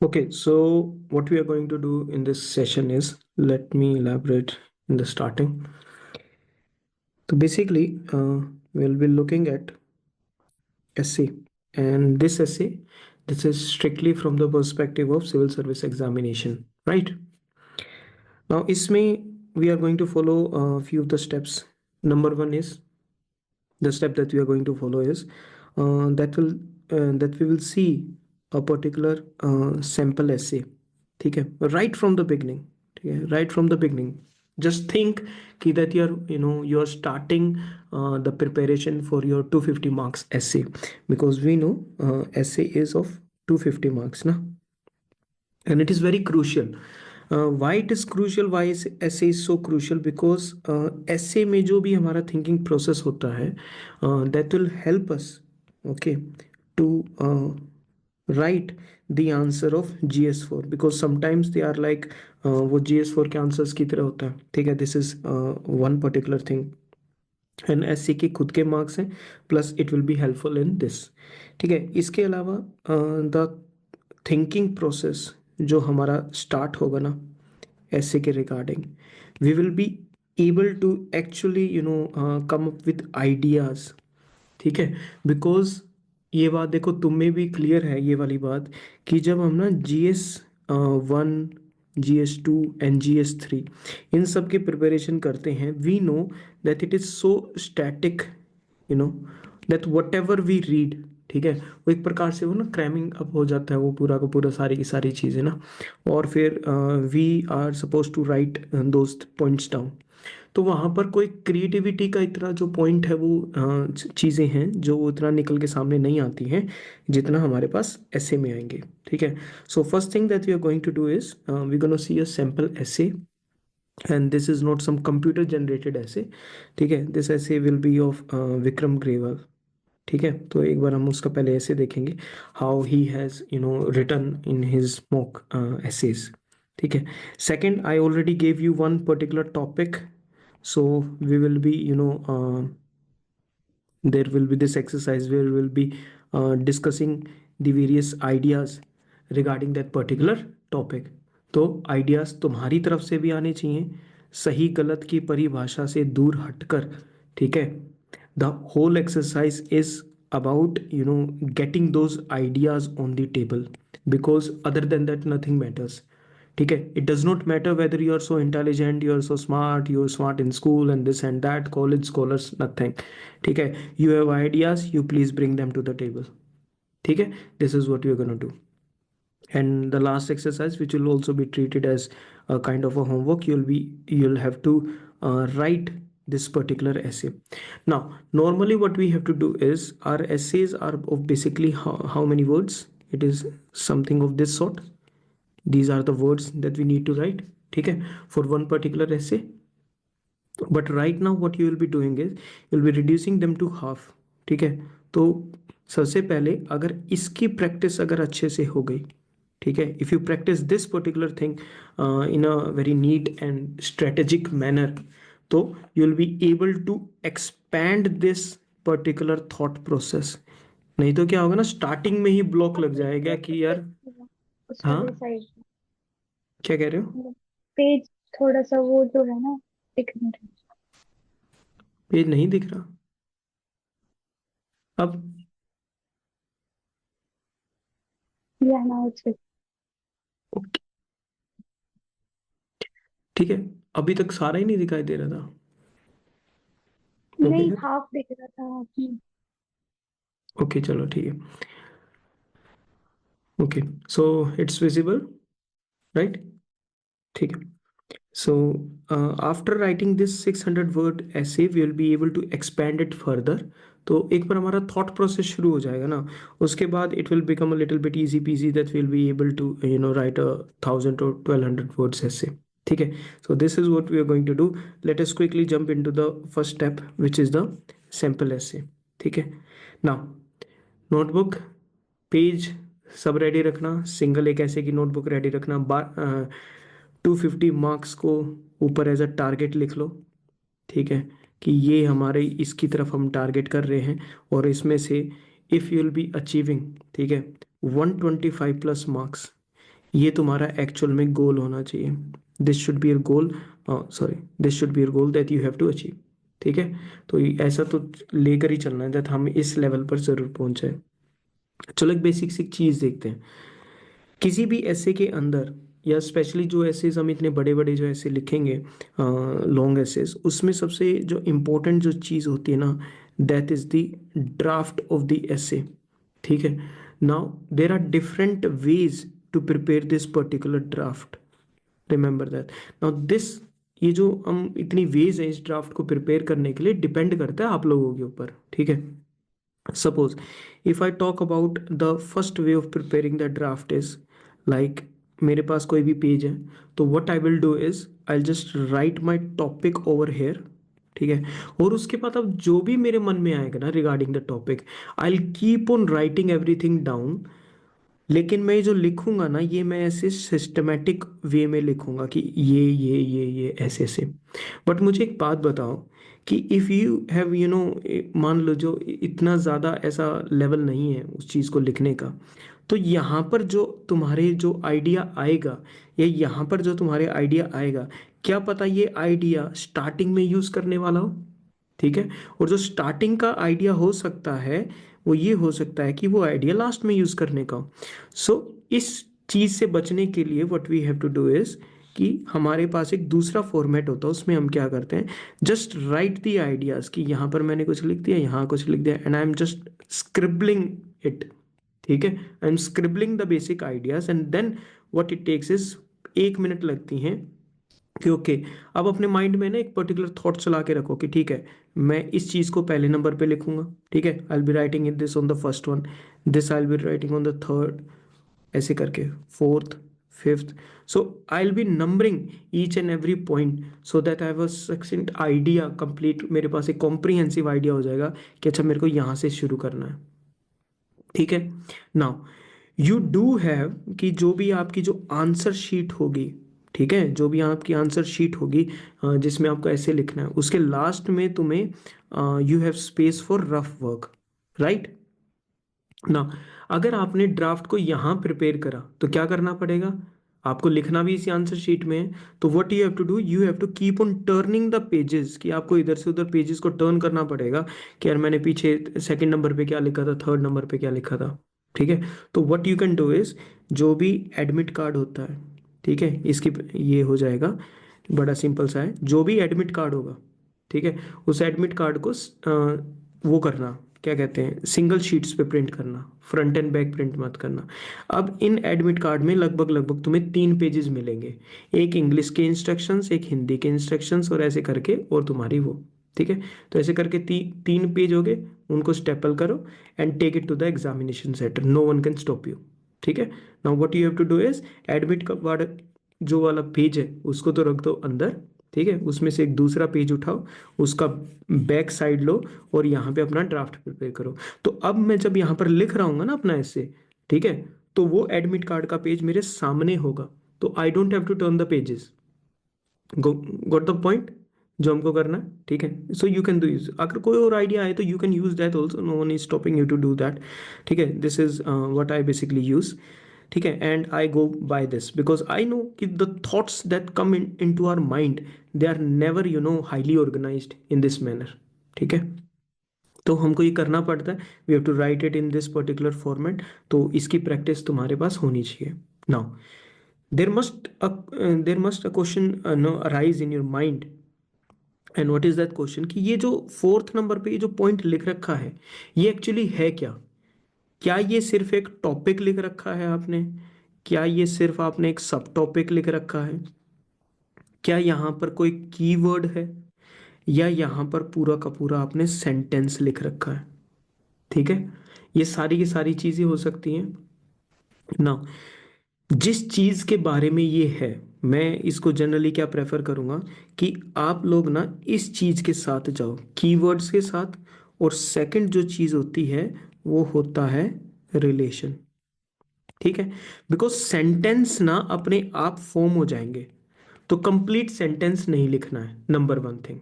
Okay, so what we are going to do in this session is, let me elaborate in the starting. So basically, we'll be looking at essay, and this essay, this is strictly from the perspective of civil service examination, right? Now, isme we are going to follow a few of the steps. Number one is, the step that we are going to follow is that we will see a particular sample essay, ठीक है, right from the beginning, ठीक है, right from the beginning. Just think कि that you're starting the preparation for your 250 marks essay, because we know essay is of 250 marks na, and it is very crucial. Why it is crucial, why is essay is so crucial? Because essay में जो भी हमारा thinking process होता है, that will help us, okay, to write the answer of GS4, because sometimes they are like वो GS4 के answers की तरह होता है, ठीक है. This is one particular thing, and SC के खुद के मार्क्स हैं, plus it will be helpful in this, ठीक है. इसके अलावा द थिंकिंग प्रोसेस जो हमारा स्टार्ट होगा ना ऐसे के regarding, we will be able to actually come up with ideas, ठीक है. बिकॉज ये बात देखो, तुम में भी क्लियर है ये वाली बात कि जब हम ना GS1, GS2 एंड GS3 इन सब की प्रिपरेशन करते हैं, we know that it is so static, know that whatever we read, ठीक है, वो एक प्रकार से वो ना क्रैमिंग अप हो जाता है वो पूरा का पूरा सारी की सारी चीज़ें ना, और फिर we are suppose to write those points down. तो वहाँ पर कोई क्रिएटिविटी का इतना जो पॉइंट है, वो चीज़ें हैं जो उतना निकल के सामने नहीं आती हैं जितना हमारे पास ऐसे में आएंगे, ठीक है. So first thing that we are going to do is we gonna see a sample essay, and this is not some computer generated essay, ठीक है. This essay will be of Vikram Grewal, ठीक है. तो एक बार हम उसका पहले ऐसे देखेंगे, how he has written in his mock essays, ठीक है. Second, I already gave you one particular topic, so we will be there will be this exercise where we will be discussing the various ideas regarding that particular topic. तो ideas तुम्हारी तरफ से भी आने चाहिए, सही गलत की परिभाषा से दूर हटकर, ठीक है. The whole exercise is about getting those ideas on the table, because other than that nothing matters, ठीक है. It does not matter whether you are so intelligent, you are so smart, you are smart in school and this and that, college scholars, nothing, ठीक है. You have ideas, you please bring them to the table, ठीक है. This is what you are gonna do. And the last exercise, which will also be treated as a kind of a homework, you'll have to write this particular essay. Now normally what we have to do is, our essays are of basically how many words? It is something of this sort. These are the words that we need to write, ठीक है, for one particular essay. But right now what you will be doing is, you'll be reducing them to half, ठीक है. तो सबसे पहले अगर इसकी practice अगर अच्छे से हो गई, ठीक है, if you practice this particular thing in a very neat and strategic manner, तो you will be able to expand this particular thought process. नहीं तो क्या होगा ना, स्टार्टिंग में ही ब्लॉक लग जाएगा कि यार, उसका हाँ, भी साइज क्या कह रहे हो? पेज थोड़ा सा वो जो है ना, एक मिनट, पेज नहीं दिख रहा अब? या ना उसके ओके, ठीक है. अभी तक सारा ही नहीं दिखाई दे रहा था. ओके नहीं, सर, हाफ दिख रहा था। ओके चलो ठीक है. Okay, so it's visible, right, ठीक है. So after writing this 600 word essay, we will be able to expand it further. तो एक बार हमारा थॉट प्रोसेस शुरू हो जाएगा ना, उसके बाद it will become a little bit easy peasy that will be able to write a 1000 or 1200 words essay, ठीक है. So this is what we are going to do. Let us quickly jump into the first step, which is the sample essay, ठीक है. Now notebook, page सब रेडी रखना, single एक essay की notebook ready रखना. 250 मार्क्स को ऊपर एज अ टारगेट लिख लो, ठीक है, कि ये हमारे इसकी तरफ हम टारगेट कर रहे हैं, और इसमें से if you will be achieving, ठीक है, 125 प्लस मार्क्स, ये तुम्हारा एक्चुअल में गोल होना चाहिए। This should be your goal, sorry, this should be your goal that you have to achieve. ठीक है, तो ऐसा तो लेकर ही चलना है दैट हम इस लेवल पर जरूर पहुंच जाए। चलो एक बेसिक सी चीज देखते हैं। किसी भी ऐसे के अंदर, या स्पेशली जो एसेज हम इतने बड़े बड़े जो ऐसे लिखेंगे, लॉन्ग एसेज, उसमें सबसे जो इम्पोर्टेंट जो चीज़ होती है ना, that is the draft of the essay. ठीक है, now there are different ways to prepare this particular draft, remember that. Now this, ये जो हम इतनी वेज है इस ड्राफ्ट को प्रिपेयर करने के लिए, डिपेंड करता है आप लोगों के ऊपर। ठीक है, suppose if I talk about the first way of preparing the draft is like, मेरे पास कोई भी पेज है, तो what I will do is I'll just write my topic over here। ठीक है, और उसके बाद अब जो भी मेरे मन में आएगा ना regarding the topic, I'll keep on writing everything down। लेकिन मैं जो लिखूंगा ना, ये मैं ऐसे सिस्टमेटिक वे में लिखूंगा कि ये ऐसे ऐसे। बट मुझे एक बात बताओ कि इफ़ यू हैव मान लो जो इतना ज़्यादा ऐसा लेवल नहीं है उस चीज़ को लिखने का, तो यहाँ पर जो तुम्हारे जो आइडिया आएगा, या यहाँ पर जो तुम्हारे आइडिया आएगा, क्या पता ये आइडिया स्टार्टिंग में यूज़ करने वाला हो। ठीक है, और जो स्टार्टिंग का आइडिया हो सकता है, वो ये हो सकता है कि वो आइडिया लास्ट में यूज करने का हो। सो इस चीज से बचने के लिए what we have to do is कि हमारे पास एक दूसरा फॉर्मेट होता है, उसमें हम क्या करते हैं, जस्ट राइट द आइडियाज, कि यहाँ पर मैंने कुछ लिख दिया, यहाँ कुछ लिख दिया, and I am just scribbling it. ठीक है, I am scribbling the basic ideas, and then what it takes is 1 minute लगती हैं कि ओके, अब अपने माइंड में ना एक पर्टिकुलर थॉट चला के रखो कि ठीक है, मैं इस चीज को पहले नंबर पे लिखूंगा। ठीक है, आई will be writing in this on the first one, this I will be writing on the third, ऐसे करके fourth, fifth. So I will B numbering each and every point so that I have a सक्सेंट idea complete, मेरे पास एक comprehensive idea हो जाएगा कि अच्छा मेरे को यहाँ से शुरू करना है। ठीक है, नाउ यू डू हैव कि जो भी आपकी जो आंसर शीट होगी, ठीक है, जो भी आपकी आंसर शीट होगी जिसमें आपको ऐसे लिखना है, उसके लास्ट में तुम्हें you have space for rough work, right ना। अगर आपने ड्राफ्ट को यहाँ प्रिपेयर करा तो क्या करना पड़ेगा, आपको लिखना भी इसी आंसर शीट में है। तो what you have to do, you have to keep on turning the pages, कि आपको इधर से उधर पेजेस को टर्न करना पड़ेगा कि यार मैंने पीछे सेकंड नंबर पे क्या लिखा था, थर्ड नंबर पे क्या लिखा था। ठीक है, तो what you can do is, जो भी एडमिट कार्ड होता है, ठीक है, इसकी ये हो जाएगा, बड़ा सिंपल सा है, जो भी एडमिट कार्ड होगा, ठीक है, उस एडमिट कार्ड को वो करना, क्या कहते हैं, सिंगल शीट्स पे प्रिंट करना, फ्रंट एंड बैक प्रिंट मत करना। अब इन एडमिट कार्ड में लगभग लगभग तुम्हें 3 पेजेस मिलेंगे, एक इंग्लिश के इंस्ट्रक्शंस, एक हिंदी के इंस्ट्रक्शंस, और ऐसे करके और तुम्हारी वो। ठीक है, तो ऐसे करके 3 पेज हो गए, उनको स्टेपल करो and take it to the examination centre, no one can stop you. ठीक है, now what you have to do is, admit card जो वाला पेज है उसको तो रख दो अंदर। ठीक है, उसमें से एक दूसरा पेज उठाओ, उसका बैक साइड लो, और यहाँ पे अपना ड्राफ्ट प्रिपेयर करो। तो अब मैं जब यहाँ पर लिख रहा हूँ ना अपना ऐसे, ठीक है, तो वो एडमिट कार्ड का पेज मेरे सामने होगा, तो I don't have to turn the pages. Got the point जो हमको करना है। ठीक है, so you can do use, अगर कोई और आइडिया आए तो you can use that also, no one is stopping you to do that. ठीक है, this is what I basically use. ठीक है, and I go by this because I know कि the thoughts that come into our mind, they are never highly organised in this manner. ठीक है, तो हमको ये करना पड़ता है, we have to write it in this particular format, तो इसकी प्रैक्टिस तुम्हारे पास होनी चाहिए। Now there must a question no arise in your mind, and what is that question, कि ये जो फोर्थ नंबर पे ये जो पॉइंट लिख रखा है, ये एक्चुअली है क्या। क्या ये सिर्फ एक टॉपिक लिख रखा है आपने, क्या ये सिर्फ आपने एक सब टॉपिक लिख रखा है, क्या यहाँ पर कोई कीवर्ड है, या यहाँ पर पूरा का पूरा आपने सेंटेंस लिख रखा है। ठीक है, ये सारी की सारी चीजें हो सकती हैं ना। जिस चीज के बारे में ये है, मैं इसको जनरली क्या प्रेफर करूंगा कि आप लोग ना इस चीज के साथ जाओ, कीवर्ड्स के साथ, और सेकंड जो चीज होती है वो होता है रिलेशन। ठीक है, बिकॉज सेंटेंस ना अपने आप फॉर्म हो जाएंगे, तो कंप्लीट सेंटेंस नहीं लिखना है, नंबर वन थिंग।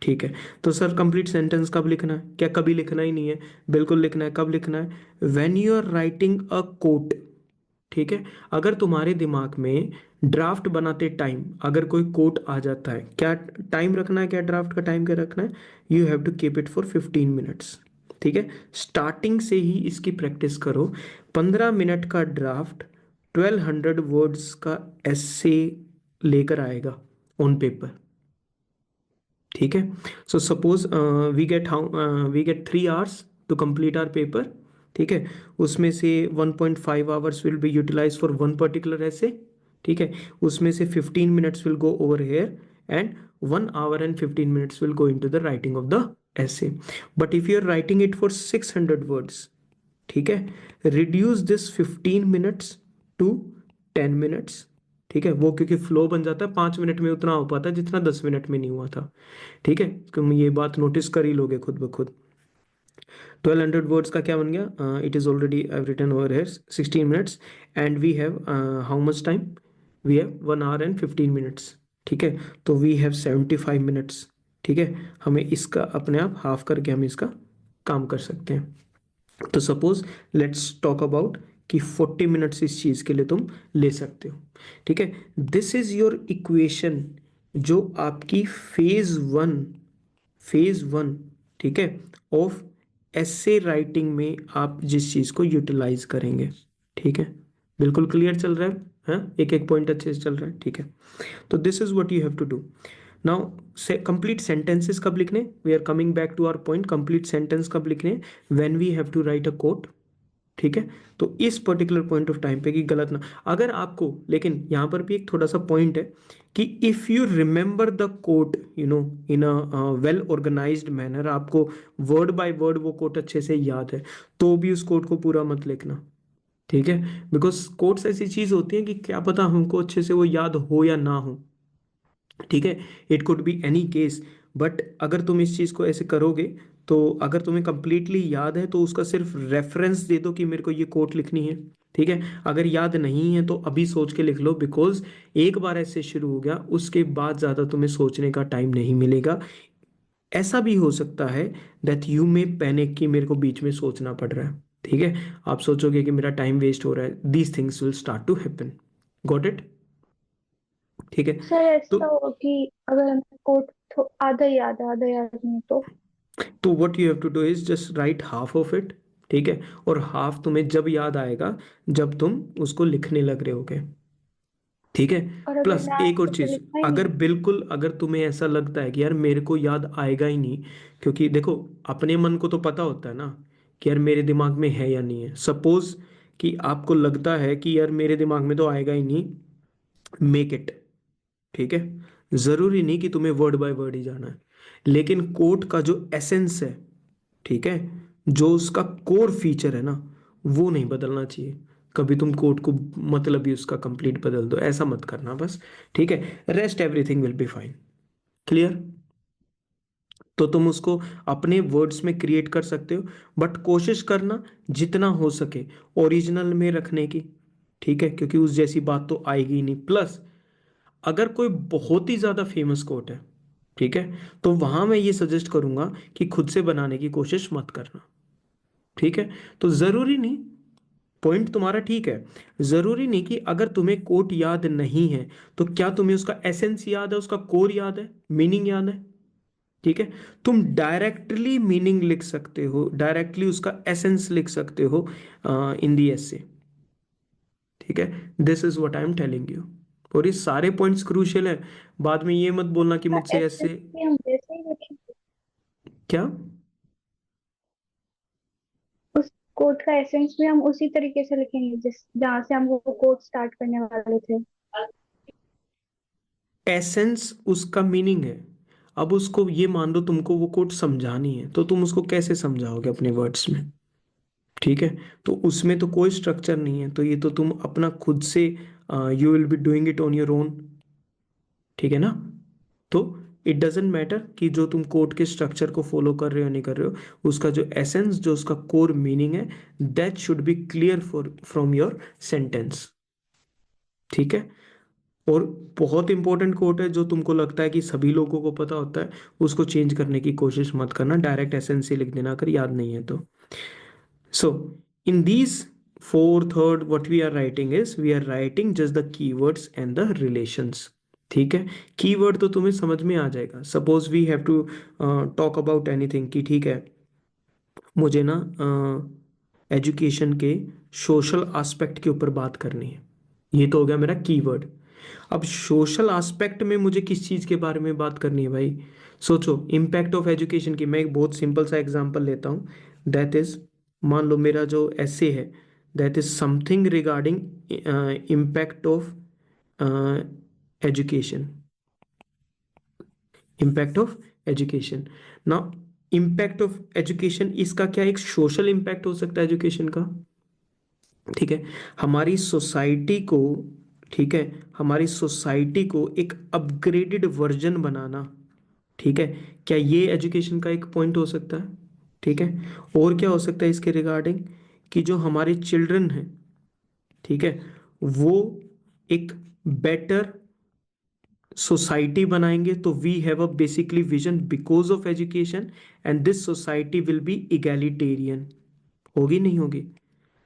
ठीक है, तो सर कंप्लीट सेंटेंस कब लिखना है, क्या कभी लिखना ही नहीं है, बिल्कुल लिखना है। कब लिखना है, when you are writing a quote. ठीक है, अगर तुम्हारे दिमाग में ड्राफ्ट बनाते टाइम अगर कोई कोट आ जाता है, क्या टाइम रखना है, क्या ड्राफ्ट का टाइम क्या रखना है, you have to keep it for 15 minutes. ठीक है, स्टार्टिंग से ही इसकी प्रैक्टिस करो। 15 मिनट का ड्राफ्ट 1200 वर्ड्स का एसे लेकर आएगा ऑन पेपर। ठीक है, so suppose we get 3 hours to complete our paper. ठीक है, उसमें से 1.5 hours will be utilise for one particular essay. ठीक है, उसमें से 15 minutes will go over here and 1 hour and 15 minutes will go into the writing of the essay. But if you are writing it for 600 words, ठीक है, reduce this 15 minutes to 10 minutes. ठीक है, वो क्योंकि फ्लो बन जाता है, 5 minute में उतना हो पाता है जितना 10 मिनट में नहीं हुआ था। ठीक है, तुम ये बात नोटिस कर ही लोगे खुद ब खुद। 1200 वर्ड्स का क्या बन गया, it is already written over here 16 minutes and we have how much time, we have 1 hour and 15 minutes। ठीक है, तो वी हैव 75 मिनट्स। ठीक है, हमें इसका अपने आप हाफ करके हम इसका काम कर सकते हैं। तो सपोज लेट्स टॉक अबाउट कि 40 मिनट्स इस चीज के लिए तुम ले सकते हो। ठीक है, दिस इज योर इक्वेशन जो आपकी फेज वन, ठीक है, ऑफ एसे राइटिंग में आप जिस चीज को यूटिलाइज करेंगे। ठीक है, बिल्कुल क्लियर चल रहा है? हाँ, एक एक पॉइंट अच्छे से चल रहा है। ठीक है, तो this is what you have to do now. Complete sentences कब लिखने, we are coming back to our point, complete sentence कब लिखने, when we have to write a quote. ठीक है, तो इस पर्टिकुलर पॉइंट ऑफ टाइम पे कि गलत ना अगर आपको, लेकिन यहां पर भी एक थोड़ा सा पॉइंट है कि if you remember the quote in a well organised manner, आपको वर्ड बाय वर्ड वो कोट अच्छे से याद है, तो भी उस कोट को पूरा मत लिखना। ठीक है, बिकॉज कोट्स ऐसी चीज होती है कि क्या पता हमको अच्छे से वो याद हो या ना हो। ठीक है, it could be any case, but अगर तुम इस चीज को ऐसे करोगे तो अगर तुम्हें कंप्लीटली याद है तो उसका सिर्फ रेफरेंस दे दो कि मेरे को ये कोट लिखनी है। ठीक है, अगर याद नहीं है तो अभी सोच के लिख लो, बिकॉज एक बार ऐसे शुरू हो गया उसके बाद ज्यादा तुम्हें सोचने का टाइम नहीं मिलेगा। ऐसा भी हो सकता है दैट यू में पैनिक कि मेरे को बीच में सोचना पड़ रहा है। ठीक है, आप सोचोगे कि मेरा टाइम वेस्ट हो रहा है, these things will start to happen. Got it? ठीक है, सर तो ऐसा हो कि अगर हमें कोड आधा याद है आधा याद नहीं तो what you have to do is just write half of it. ठीक है, और हाफ तुम्हें जब याद आएगा जब तुम उसको लिखने लग रहे होगे। ठीक है, और अगर प्लस ना एक आए और तो चीज, लिखना ही अगर नहीं। बिल्कुल अगर तुम्हें ऐसा लगता है कि यार मेरे को याद आएगा ही नहीं, क्योंकि देखो अपने मन को तो पता होता है ना कि यार मेरे दिमाग में है या नहीं है। सपोज कि आपको लगता है कि यार मेरे दिमाग में तो आएगा ही नहीं, मेक इट। ठीक है, जरूरी नहीं कि तुम्हें वर्ड बाय वर्ड ही जाना है, लेकिन कोट का जो एसेंस है, ठीक है, जो उसका कोर फीचर है ना, वो नहीं बदलना चाहिए। कभी तुम कोड को मतलब ही उसका कंप्लीट बदल दो, ऐसा मत करना बस। ठीक है, rest everything will be fine. Clear? तो तुम उसको अपने वर्ड्स में क्रिएट कर सकते हो, बट कोशिश करना जितना हो सके ओरिजिनल में रखने की। ठीक है, क्योंकि उस जैसी बात तो आएगी ही नहीं। प्लस अगर कोई बहुत ही ज्यादा फेमस कोट है, ठीक है, तो वहां मैं ये सजेस्ट करूंगा कि खुद से बनाने की कोशिश मत करना। ठीक है, तो जरूरी नहीं, पॉइंट तुम्हारा ठीक है, जरूरी नहीं कि अगर तुम्हें कोट याद नहीं है तो क्या तुम्हें उसका एसेंस याद है, उसका कोर याद है, मीनिंग याद है। ठीक है, तुम डायरेक्टली मीनिंग लिख सकते हो, डायरेक्टली उसका एसेंस लिख सकते हो इन दी एसे। ठीक है, this is what I am telling you. और ये सारे पॉइंट्स क्रूशियल है, बाद में ये मत बोलना कि मुझसे एसेंस ऐसे। भी हम वैसे ही लिखेंगे। क्या? उस कोड का एसेंस भी हम उसी तरीके से लिखेंगे जिस जहाँ से हम वो कोड स्टार्ट करने वाले थे। एसेंस उसका मीनिंग है। अब उसको ये मान लो तुमको वो कोट समझानी है, तो तुम उसको कैसे समझाओगे अपने वर्ड्स में? ठीक है, तो उसमें तो कोई स्ट्रक्चर नहीं है, तो ये तो तुम अपना खुद से you will be doing it on your own. ठीक है ना? तो इट डजेंट मैटर कि जो तुम कोड के स्ट्रक्चर को फॉलो कर रहे हो नहीं कर रहे हो, उसका जो एसेंस, जो उसका कोर मीनिंग है, that should be clear for from your sentence. ठीक है, और बहुत इंपॉर्टेंट कोट है जो तुमको लगता है कि सभी लोगों को पता होता है, उसको चेंज करने की कोशिश मत करना, डायरेक्ट एसेंस ही लिख देना अगर याद नहीं है तो। So in these fourth, third, what we are writing is we are writing just the keywords and the relations. ठीक है, कीवर्ड तो तुम्हें समझ में आ जाएगा. Suppose we have to talk about anything कि ठीक है, मुझे ना एजुकेशन के सोशल एस्पेक्ट के ऊपर बात करनी है. ये तो हो गया मेरा कीवर्ड. अब सोशल एस्पेक्ट में मुझे किस चीज़ के बारे में बात करनी है भाई? सोचो, इम्पैक्ट ऑफ एजुकेशन की मैं एक बहुत सिंपल सा एग्जांपल लेता हूँ. दैट इज, मान लो मेरा जो ऐसे है, that is something regarding impact of education. Impact of education. Now, impact of education, इसका क्या एक सोशल इम्पैक्ट हो सकता है एजुकेशन का? ठीक है, हमारी सोसाइटी को, ठीक है, हमारी सोसाइटी को एक अपग्रेडेड वर्जन बनाना. ठीक है, क्या ये एजुकेशन का एक पॉइंट हो सकता है? ठीक है, और क्या हो सकता है इसके रिगार्डिंग, कि जो हमारे चिल्ड्रन हैं, ठीक है, वो एक बेटर सोसाइटी बनाएंगे. तो we have a basically vision because of education, and this society will be egalitarian. होगी नहीं होगी?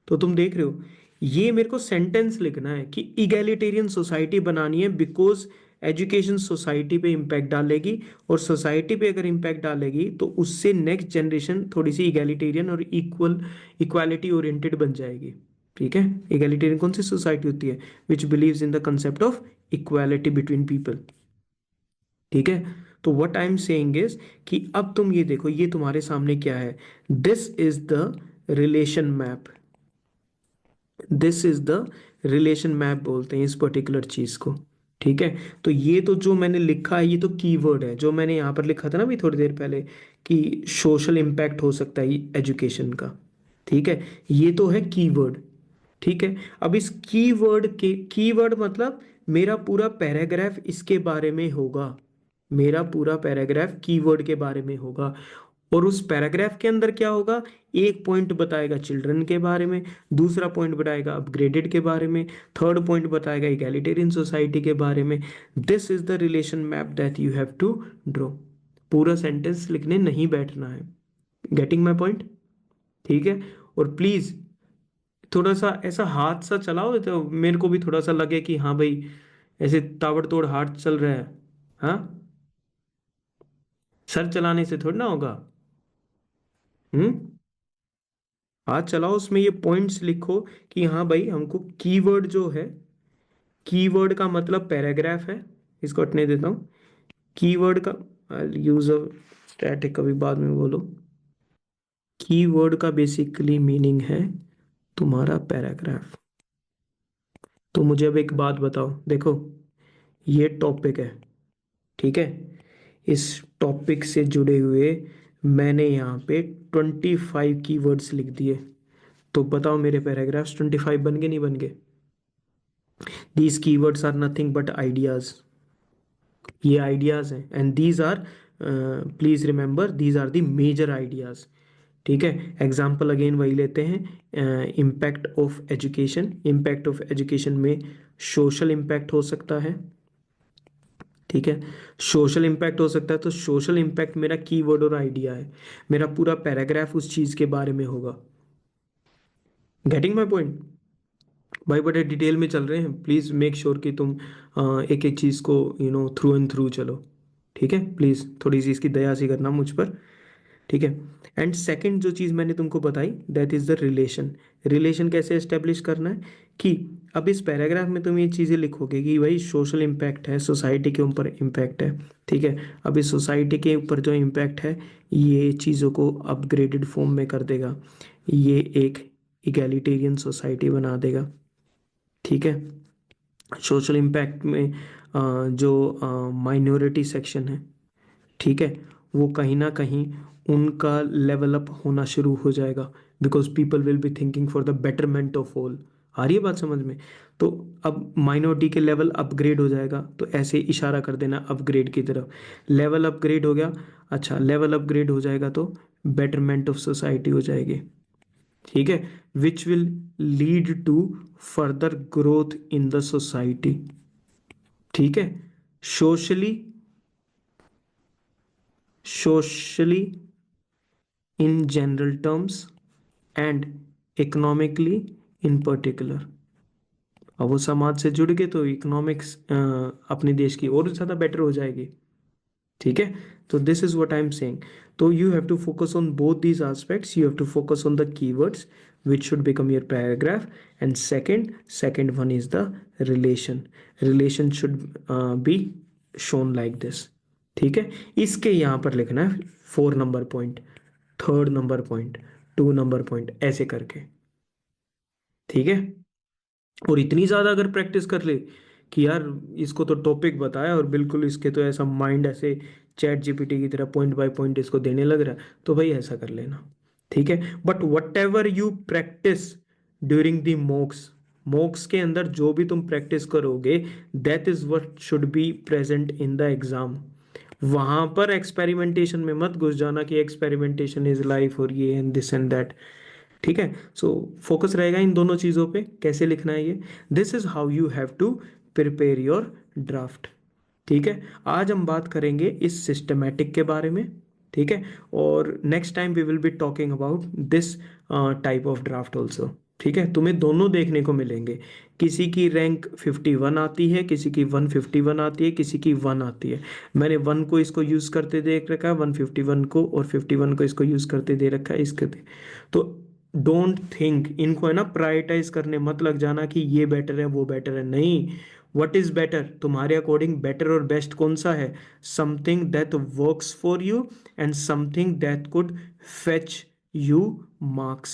तो तुम देख रहे हो, ये मेरे को सेंटेंस लिखना है कि इगैलिटेरियन सोसाइटी बनानी है बिकॉज एजुकेशन सोसाइटी पे इम्पैक्ट डालेगी, और सोसाइटी पे अगर इम्पैक्ट डालेगी तो उससे नेक्स्ट जनरेशन थोड़ी सी इगैलिटेरियन और इक्वालिटी ओरिएंटेड बन जाएगी. ठीक है, इगैलिटेरियन कौन सी सोसाइटी होती है? Which believes in the concept of equality between people. ठीक है, तो what I am saying is कि अब तुम ये देखो, ये तुम्हारे सामने क्या है? This is the relation map. This is the relation map बोलते हैं इस पर्टिकुलर चीज को. ठीक है, तो ये तो जो मैंने लिखा है, ये तो कीवर्ड है. जो मैंने यहाँ पर लिखा था ना अभी थोड़ी देर पहले, कि सोशल इम्पैक्ट हो सकता है एजुकेशन का. ठीक है, ये तो है कीवर्ड. ठीक है, अब इस कीवर्ड के, कीवर्ड मतलब मेरा पूरा पैराग्राफ इसके बारे में होगा. मेरा पूरा पैराग्राफ कीवर्ड के बारे में होगा. और उस पैराग्राफ के अंदर क्या होगा? एक पॉइंट बताएगा चिल्ड्रन के बारे में, दूसरा पॉइंट बताएगा अपग्रेडेड के बारे में, थर्ड पॉइंट बताएगा इगैलिटेरियन सोसाइटी के बारे में. This is the relation map that you have to draw. पूरा सेंटेंस लिखने नहीं बैठना है. Getting my point? ठीक है, और प्लीज थोड़ा सा ऐसा हाथ सा चलाओ तो मेरे को भी थोड़ा सा लगे कि हाँ भाई, ऐसे ताबड़तोड़ हाथ चल रहा है. हाँ, सर चलाने से थोड़ी ना होगा. हम्म, हाथ चलाओ, उसमें ये पॉइंट्स लिखो कि हाँ भाई, हमको कीवर्ड जो है, कीवर्ड का मतलब पैराग्राफ है. इसको हटने देता हूँ. कीवर्ड का यूज ऑफ स्टैटिक कभी बाद में बोलो. कीवर्ड का बेसिकली मीनिंग है तुम्हारा पैराग्राफ. तो मुझे अब एक बात बताओ, देखो, ये टॉपिक है. ठीक है, इस टॉपिक से जुड़े हुए मैंने यहाँ पे 25 कीवर्ड्स लिख दिए. तो बताओ मेरे पैराग्राफ्स 25 बन गए नहीं बन गए? These keywords are nothing but ideas. ये आइडियाज हैं, and these are, please remember, these are the major ideas. ठीक है, एग्जाम्पल अगेन वही लेते हैं. Impact of education, impact of education में सोशल इम्पैक्ट हो सकता है. ठीक है, सोशल इम्पैक्ट हो सकता है, तो सोशल इम्पैक्ट मेरा कीवर्ड और आइडिया है. मेरा पूरा पैराग्राफ उस चीज के बारे में होगा. Getting my point? भाई बड़े डिटेल में चल रहे हैं, प्लीज़ मेक श्योर कि तुम एक एक चीज़ को थ्रू एंड थ्रू चलो. ठीक है, प्लीज़ थोड़ी सी इसकी दया सी करना मुझ पर. ठीक है, एंड सेकंड जो चीज़ मैंने तुमको बताई, that is the relation. Relation कैसे एस्टेब्लिश करना है? कि अब इस पैराग्राफ में तुम ये चीज़ें लिखोगे कि भाई सोशल इम्पैक्ट है, सोसाइटी के ऊपर इम्पैक्ट है. ठीक है, अब इस सोसाइटी के ऊपर जो इम्पैक्ट है, ये चीज़ों को अपग्रेडेड फॉर्म में कर देगा. ये एक इगैलिटेरियन सोसाइटी बना देगा. ठीक है, सोशल इम्पैक्ट में जो माइनॉरिटी सेक्शन है, ठीक है, वो कहीं ना कहीं उनका लेवल अप होना शुरू हो जाएगा, because people will be thinking for the betterment of all. आ रही है बात समझ में? तो अब माइनॉरिटी के लेवल अपग्रेड हो जाएगा, तो ऐसे इशारा कर देना अपग्रेड की तरफ. लेवल अपग्रेड हो गया, अच्छा लेवल अपग्रेड हो जाएगा तो बेटरमेंट ऑफ सोसाइटी हो जाएगी. ठीक है, which will lead to further growth in the society. ठीक है, socially, socially in general terms, and economically in particular. अब वो समाज से जुड़ गए तो इकोनॉमिक्स अपने देश की और ज़्यादा बेटर हो जाएगी। ठीक है, तो this is what I am saying. तो you have to focus on both these aspects, you have to focus on the keywords which should become your paragraph, and second one is the relation should be shown like this। ठीक है, इसके यहाँ पर लिखना है 4 number point, 3rd number point, 2 number point, ऐसे करके। ठीक है, और इतनी ज़्यादा अगर प्रैक्टिस कर ले कि यार इसको तो टॉपिक बताया और बिल्कुल इसके तो ऐसा माइंड ऐसे चैट जीपीटी की तरह पॉइंट बाय पॉइंट इसको देने लग रहा है, तो भाई ऐसा कर लेना। ठीक है, but what ever you practice during the मॉक्स के अंदर जो भी तुम प्रैक्टिस करोगे, that is what should be present in the exam. वहां पर एक्सपेरिमेंटेशन में मत घुस जाना कि एक्सपेरिमेंटेशन इज लाइफ और ये एंड दिस एंड दैट। ठीक है, सो फोकस रहेगा इन दोनों चीज़ों पे, कैसे लिखना है ये। This is how you have to prepare your draft. ठीक है, आज हम बात करेंगे इस सिस्टमेटिक के बारे में। ठीक है, और next time we will be talking about this type of draft also. ठीक है, तुम्हें दोनों देखने को मिलेंगे, किसी की रैंक 51 आती है, किसी की 151 आती है, किसी की 1 आती है। मैंने 1 को इसको यूज करते देख रखा है, 151 को, और 51 को इसको यूज करते दे रखा है इसके। तो डोंट थिंक, इनको है ना प्रायोरिटाइज करने मत लग जाना कि ये बेटर है वो बेटर है, नहीं। व्हाट इज बेटर, तुम्हारे अकॉर्डिंग बेटर और बेस्ट कौन सा है? Something that works for you and something that could fetch you marks.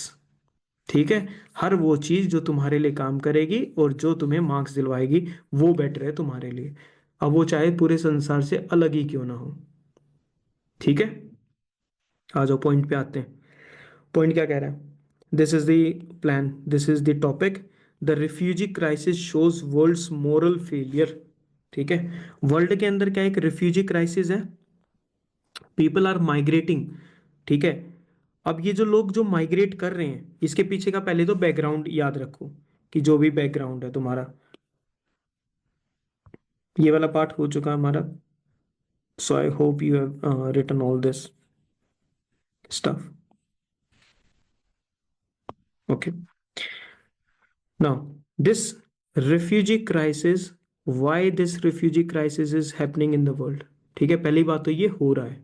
ठीक है, हर वो चीज जो तुम्हारे लिए काम करेगी और जो तुम्हें मार्क्स दिलवाएगी वो बेटर है तुम्हारे लिए, अब वो चाहे पूरे संसार से अलग ही क्यों ना हो। ठीक है, आ जाओ पॉइंट पे आते हैं। पॉइंट क्या कह रहा है? This is the plan, this is the topic. The refugee crisis shows world's moral failure. ठीक है, वर्ल्ड के अंदर क्या एक रिफ्यूजी क्राइसिस है, पीपल आर माइग्रेटिंग। ठीक है, अब ये जो लोग जो माइग्रेट कर रहे हैं, इसके पीछे का पहले तो बैकग्राउंड याद रखो, कि जो भी बैकग्राउंड है तुम्हारा, ये वाला पार्ट हो चुका है हमारा। So I hope you have written all this stuff. Okay, now this refugee crisis, why this refugee crisis is happening in the world? ठीक है, पहली बात तो ये हो रहा है।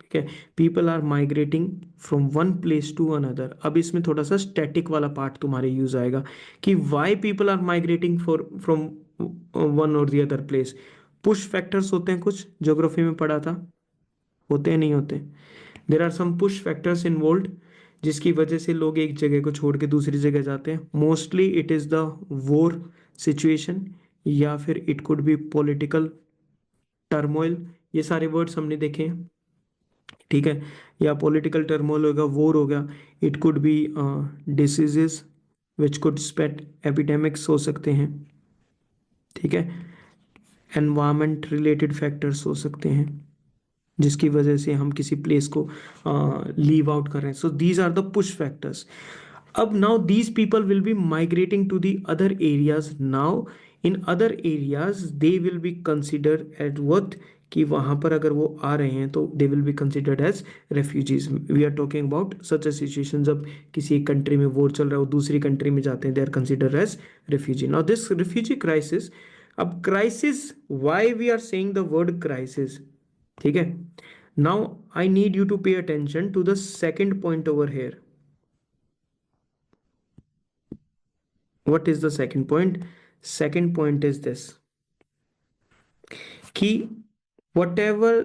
ठीक है, people are migrating from one place to another. अब इसमें थोड़ा सा स्टैटिक वाला पार्ट तुम्हारे यूज आएगा कि why people are migrating for from one or the other place. Push factors होते हैं, कुछ ज्योग्राफी में पढ़ा था, होते हैं नहीं होते? There are some push factors involve, जिसकी वजह से लोग एक जगह को छोड़ के दूसरी जगह जाते हैं। Mostly it is the war situation, या फिर it could B political turmoil, ये सारे वर्ड्स हमने देखे हैं। ठीक है, या पॉलिटिकल टर्मोइल होगा, वॉर होगा, it could B diseases which could spread, epidemics हो सकते हैं। ठीक है, एनवायरमेंट रिलेटेड फैक्टर्स हो सकते हैं जिसकी वजह से हम किसी प्लेस को लीव आउट कर रहे हैं। So these are the push factors. अब now these people will be migrating to the other areas. Now in other areas they will be consider at worth, कि वहां पर अगर वो आ रहे हैं तो they will be considered as refugees. We are talking about such a situation, जब किसी एक कंट्री में वॉर चल रहा है, वो दूसरी कंट्री में जाते हैं, they are consider as refugee. Now this refugee crisis, अब crisis, why we are saying the word crisis? ठीक है, now I need you to pay attention to the second point over here. What is the second point? Second point is this, कि whatever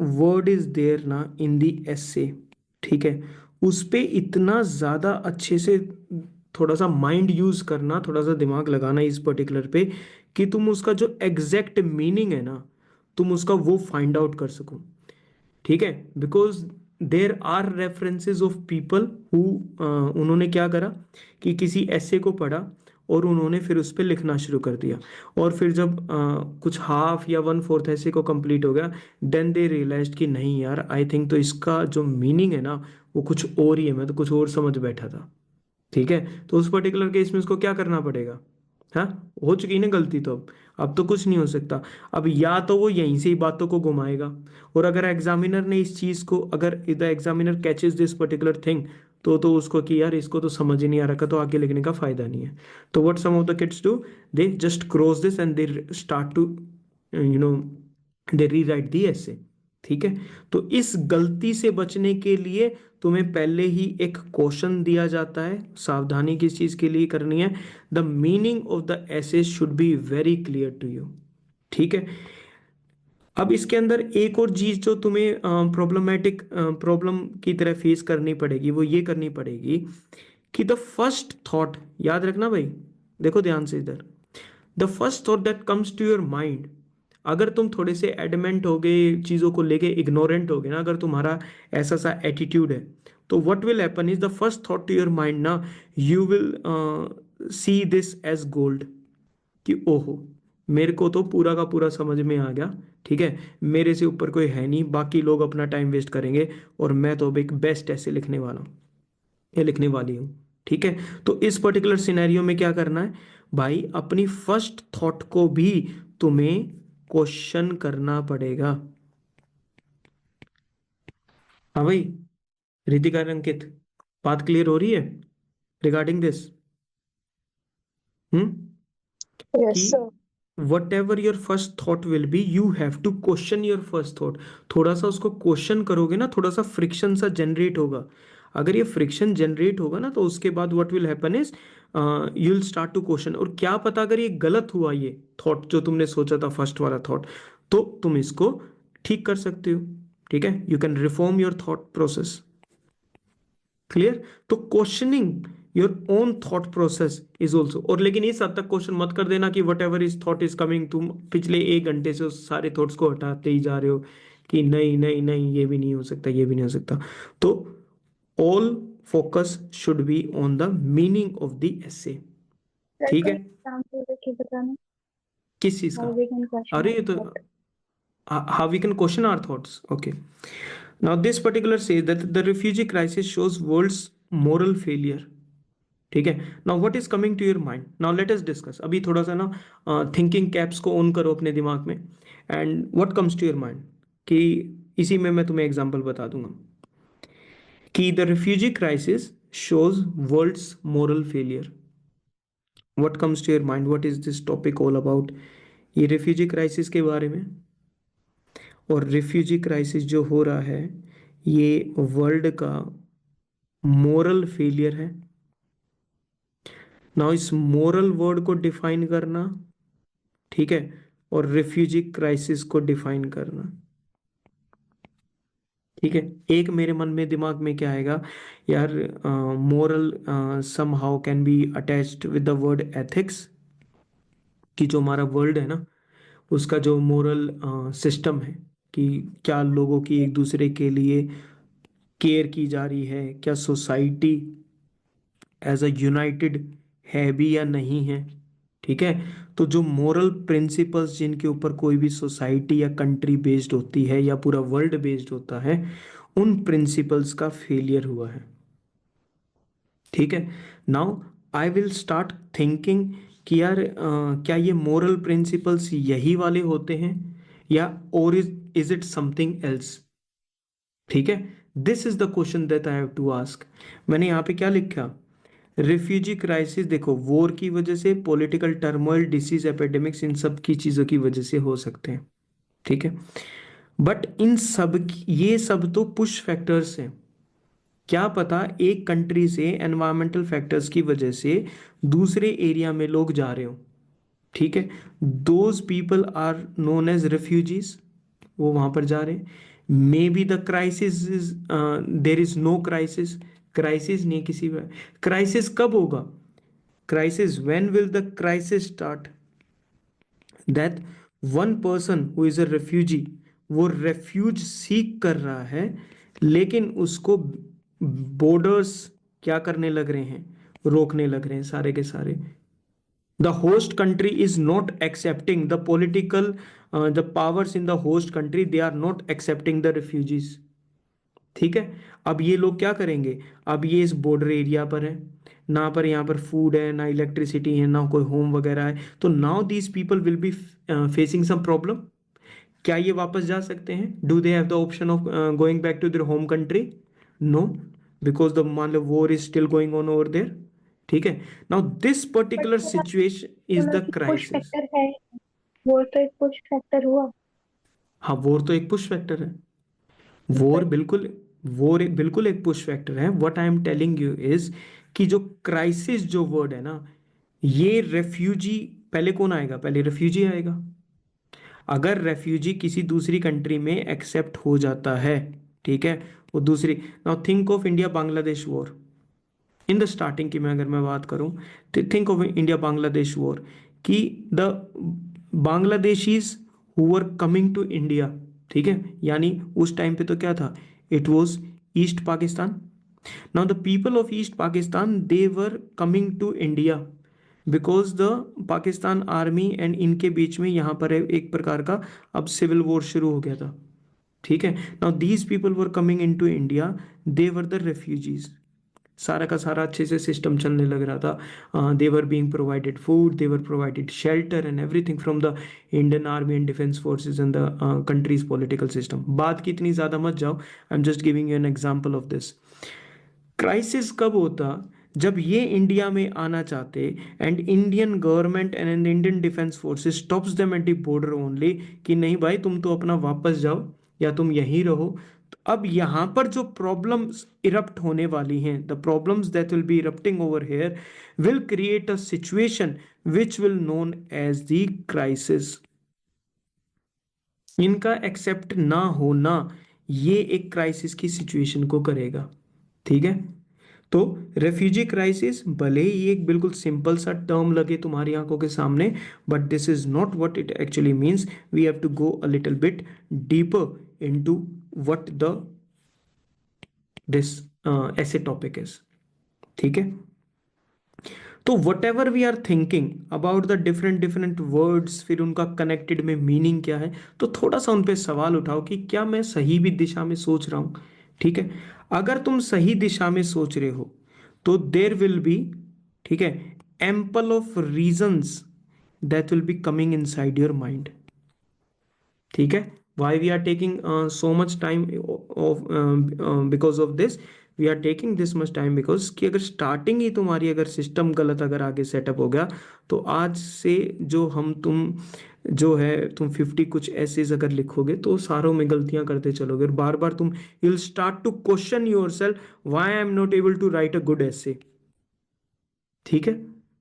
word is there ना in दी एसे, ठीक है, उस पे इतना ज्यादा अच्छे से थोड़ा सा माइंड यूज करना, थोड़ा सा दिमाग लगाना इस पर्टिकुलर पे, कि तुम उसका जो एग्जैक्ट मीनिंग है ना, तुम उसका वो फाइंड आउट कर सको। ठीक है, because there are references of people who, उन्होंने क्या करा कि किसी ऐसे को पढ़ा और उन्होंने फिर उस पर लिखना शुरू कर दिया, और फिर जब कुछ हाफ या 1/4 ऐसे को कंप्लीट हो गया, देन दे रियलाइज कि नहीं यार, आई थिंक तो इसका जो मीनिंग है ना वो कुछ और ही है, मैं तो कुछ और समझ बैठा था। ठीक है, तो उस पर्टिकुलर केस में उसको क्या करना पड़ेगा? हाँ, हो चुकी ना गलती, तो अब तो कुछ नहीं हो सकता। अब या तो वो यहीं से ही बातों को घुमाएगा, और अगर एग्जामिनर ने इस चीज को, अगर the examiner catches this particular thing, तो उसको कि यार इसको तो समझ ही नहीं आ रहा, तो आगे लिखने का फायदा नहीं है। तो what some of the kids do, they just cross this and they start to you know they rewrite the essay. ठीक है, तो इस गलती से बचने के लिए तुम्हें पहले ही एक क्वेश्चन दिया जाता है। सावधानी किस चीज के लिए करनी है, the meaning of the essay should be very clear to you. ठीक है, अब इसके अंदर एक और चीज जो तुम्हें प्रॉब्लम की तरह फेस करनी पड़ेगी, वो ये करनी पड़ेगी कि द फर्स्ट थॉट, याद रखना भाई, देखो ध्यान से इधर, the first thought that comes to your mind, अगर तुम थोड़े से एडमेंट हो गए चीज़ों को लेके, इग्नोरेंट हो गए ना, अगर तुम्हारा ऐसा सा एटीट्यूड है, तो what will happen is the first thought to your mind ना, you will see this as gold, कि ओहो मेरे को तो पूरा का पूरा समझ में आ गया। ठीक है, मेरे से ऊपर कोई है नहीं, बाकी लोग अपना टाइम वेस्ट करेंगे और मैं तो अब एक बेस्ट ऐसे लिखने वाला हूँ या लिखने वाली हूँ। ठीक है, तो इस पर्टिकुलर सिनेरियो में क्या करना है भाई, अपनी फर्स्ट थॉट को भी तुम्हें क्वेश्चन करना पड़ेगा। हाँ भाई, रितिका और अंकित, बात क्लियर हो रही है रिगार्डिंग दिस? हम्म, कि yes sir. Whatever your first thought will be, you have to question your first thought. थोड़ा सा उसको क्वेश्चन करोगे ना, थोड़ा सा फ्रिक्शन सा जनरेट होगा। अगर ये फ्रिक्शन जनरेट होगा ना, तो उसके बाद what will happen is you will start to question. और क्या पता अगर ये गलत हुआ, ये थॉट जो तुमने सोचा था फर्स्ट वाला थॉट, तो तुम इसको ठीक कर सकते हो। ठीक है, you can reform your thought process. Clear? तो questioning your own thought process is also, और लेकिन इस हद तक क्वेश्चन मत कर देना कि what ever is thought is coming, तुम पिछले 1 घंटे से उस सारे थॉट्स को हटाते ही जा रहे हो कि नहीं नहीं नहीं ये भी नहीं हो सकता, ये भी नहीं हो सकता। तो all focus should be on the meaning of the essay. Sir ठीक कोई है, एग्जांपल देके बताना, किस चीज हाउ का? वी कैन क्वेश्चन अरे आवर ये तो thought. how we can question our thoughts. Okay, now this particular says that the refugee crisis shows world's moral failure. ठीक है, now what is coming to your mind, now let us discuss. अभी थोड़ा सा ना thinking caps को on करो अपने दिमाग में, and what comes to your mind, कि इसी में मैं तुम्हें एग्जांपल बता दूंगा कि the refugee crisis shows world's moral failure. What comes to your mind, what is this topic all about? ये रिफ्यूजी क्राइसिस के बारे में, और रिफ्यूजी क्राइसिस जो हो रहा है ये वर्ल्ड का मोरल फेलियर है। नाउ इस मोरल वर्ड को डिफाइन करना, ठीक है, और रिफ्यूजी क्राइसिस को डिफाइन करना। ठीक है, एक मेरे मन में दिमाग में क्या आएगा यार, moral somehow can be attached with the word ethics, कि जो हमारा वर्ल्ड है ना, उसका जो मोरल सिस्टम है, कि क्या लोगों की एक दूसरे के लिए केयर की जा रही है, क्या सोसाइटी एज अ यूनाइटेड है भी या नहीं है। ठीक है, तो जो मोरल प्रिंसिपल्स जिनके ऊपर कोई भी सोसाइटी या कंट्री बेस्ड होती है या पूरा वर्ल्ड बेस्ड होता है, उन प्रिंसिपल्स का फेलियर हुआ है। ठीक है, now I will start thinking कि यार क्या ये मोरल प्रिंसिपल्स यही वाले होते हैं, या और इज इट समथिंग एल्स? ठीक है, this is the question that I have to ask. मैंने यहाँ पे क्या लिखा, रिफ्यूजी क्राइसिस, देखो वॉर की वजह से, पॉलिटिकल टर्मोइल, डिसीज, एपिडेमिक्स, इन सब की चीज़ों की वजह से हो सकते हैं। ठीक है, बट इन सब ये सब तो पुश फैक्टर्स हैं। क्या पता एक कंट्री से एनवायरमेंटल फैक्टर्स की वजह से दूसरे एरिया में लोग जा रहे हो। ठीक है, those people are known as refugees, वो वहां पर जा रहे हैं। Maybe the crisis is, there is no crisis, crisis नहीं है किसी में। क्राइसिस कब होगा? Crisis, when will the crisis start? That one person who is a refugee, वो रेफ्यूज सीक कर रहा है, लेकिन उसको बॉर्डर्स क्या करने लग रहे हैं, रोकने लग रहे हैं सारे के सारे। the host country is not accepting the political, the powers in the host country, they are not accepting the refugees। ठीक है, अब ये लोग क्या करेंगे, अब ये इस बॉर्डर एरिया पर है ना, पर यहाँ पर फूड है ना, इलेक्ट्रिसिटी है ना, कोई होम वगैरह है, तो now these people will be facing some problem. क्या ये वापस जा सकते हैं? Do they have the option of going back to their home country? No, because the मान लो war is still going on over there, ठीक है। नाउ दिस बट पर्टिकुलर वो आप सिचुएशन इज बोला द कि पुश क्राइसिस। फैक्टर है, वो तो एक पुश फैक्टर हुआ। हाँ, वॉर तो एक पुश फैक्टर है। वॉर बट बिल्कुल, बिल्कुल एक पुश फैक्टर है। What I am telling you is कि जो क्राइसिस जो वर्ड है ना, ये रेफ्यूजी, पहले कौन आएगा? पहले रेफ्यूजी आएगा। अगर रेफ्यूजी किसी दूसरी कंट्री में एक्सेप्ट हो जाता है, ठीक है, वो दूसरी, now think of India Bangladesh war. In the starting की मैं अगर मैं बात करूं, तो think of India Bangladesh war, कि the Bangladeshis who were coming to India, ठीक है, यानी उस टाइम पे तो क्या था, it was East Pakistan. Now the people of East Pakistan they were coming to India because the Pakistan army and इनके बीच में यहाँ पर एक प्रकार का अब सिविल वॉर शुरू हो गया था, ठीक है। Now these people were coming into India, they were the refugees. सारा का सारा अच्छे से सिस्टम चलने लग रहा था। They were being provided food, they were provided shelter and everything from the Indian army and defence forces and the country's political system. बात की इतनी ज़्यादा मत जाओ, I am just giving you an example of this. Crisis कब होता? जब ये इंडिया में आना चाहते and Indian government and Indian defence forces stops them at the border only, कि नहीं भाई तुम तो अपना वापस जाओ या तुम यहीं रहो। तो अब यहाँ पर जो प्रॉब्लम्स इरप्ट होने वाली हैं, the problems that will be erupting over here will create a situation which will known as the crisis. इनका एक्सेप्ट ना होना ये एक क्राइसिस की सिचुएशन को करेगा, ठीक है। तो रेफ्यूजी क्राइसिस भले ही एक बिल्कुल सिंपल सा टर्म लगे तुम्हारी आंखों के सामने, but this is not what it actually means. We have to go a little bit deeper into what the this essay topic is, ठीक है। तो whatever we are thinking about the different different words, फिर उनका connected में meaning क्या है, तो थोड़ा सा उन पे सवाल उठाओ कि क्या मैं सही भी दिशा में सोच रहा हूं, ठीक है। अगर तुम सही दिशा में सोच रहे हो तो देर विल बी, ठीक है, ample of reasons that will be coming inside your mind, ठीक है। Why we are taking so much time of, because of this we are taking this much time, because कि अगर starting ही तुम्हारी अगर system गलत अगर आगे setup हो गया, तो आज से जो हम तुम जो है तुम 50 कुछ ऐसे अगर लिखोगे तो सारों में गलतियां करते चलोगे, और बार बार तुम you will start to question yourself, why I am not able to write a good essay, ठीक है।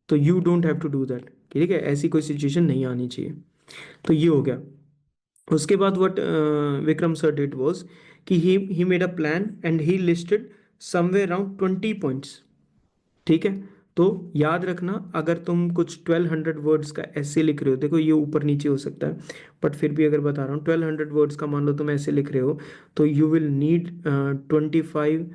तो you don't have to do that, ठीक है, ऐसी कोई सिचुएशन नहीं आनी चाहिए। तो ये हो गया। उसके बाद what Vikram sir did was कि he made a plan and he listed somewhere around 20 points, ठीक है। तो याद रखना, अगर तुम कुछ 1200 वर्ड्स का ऐसे लिख रहे हो, देखो ये ऊपर नीचे हो सकता है, बट फिर भी अगर बता रहा हूँ 1200 वर्ड्स का मान लो तुम ऐसे लिख रहे हो, तो you will need 25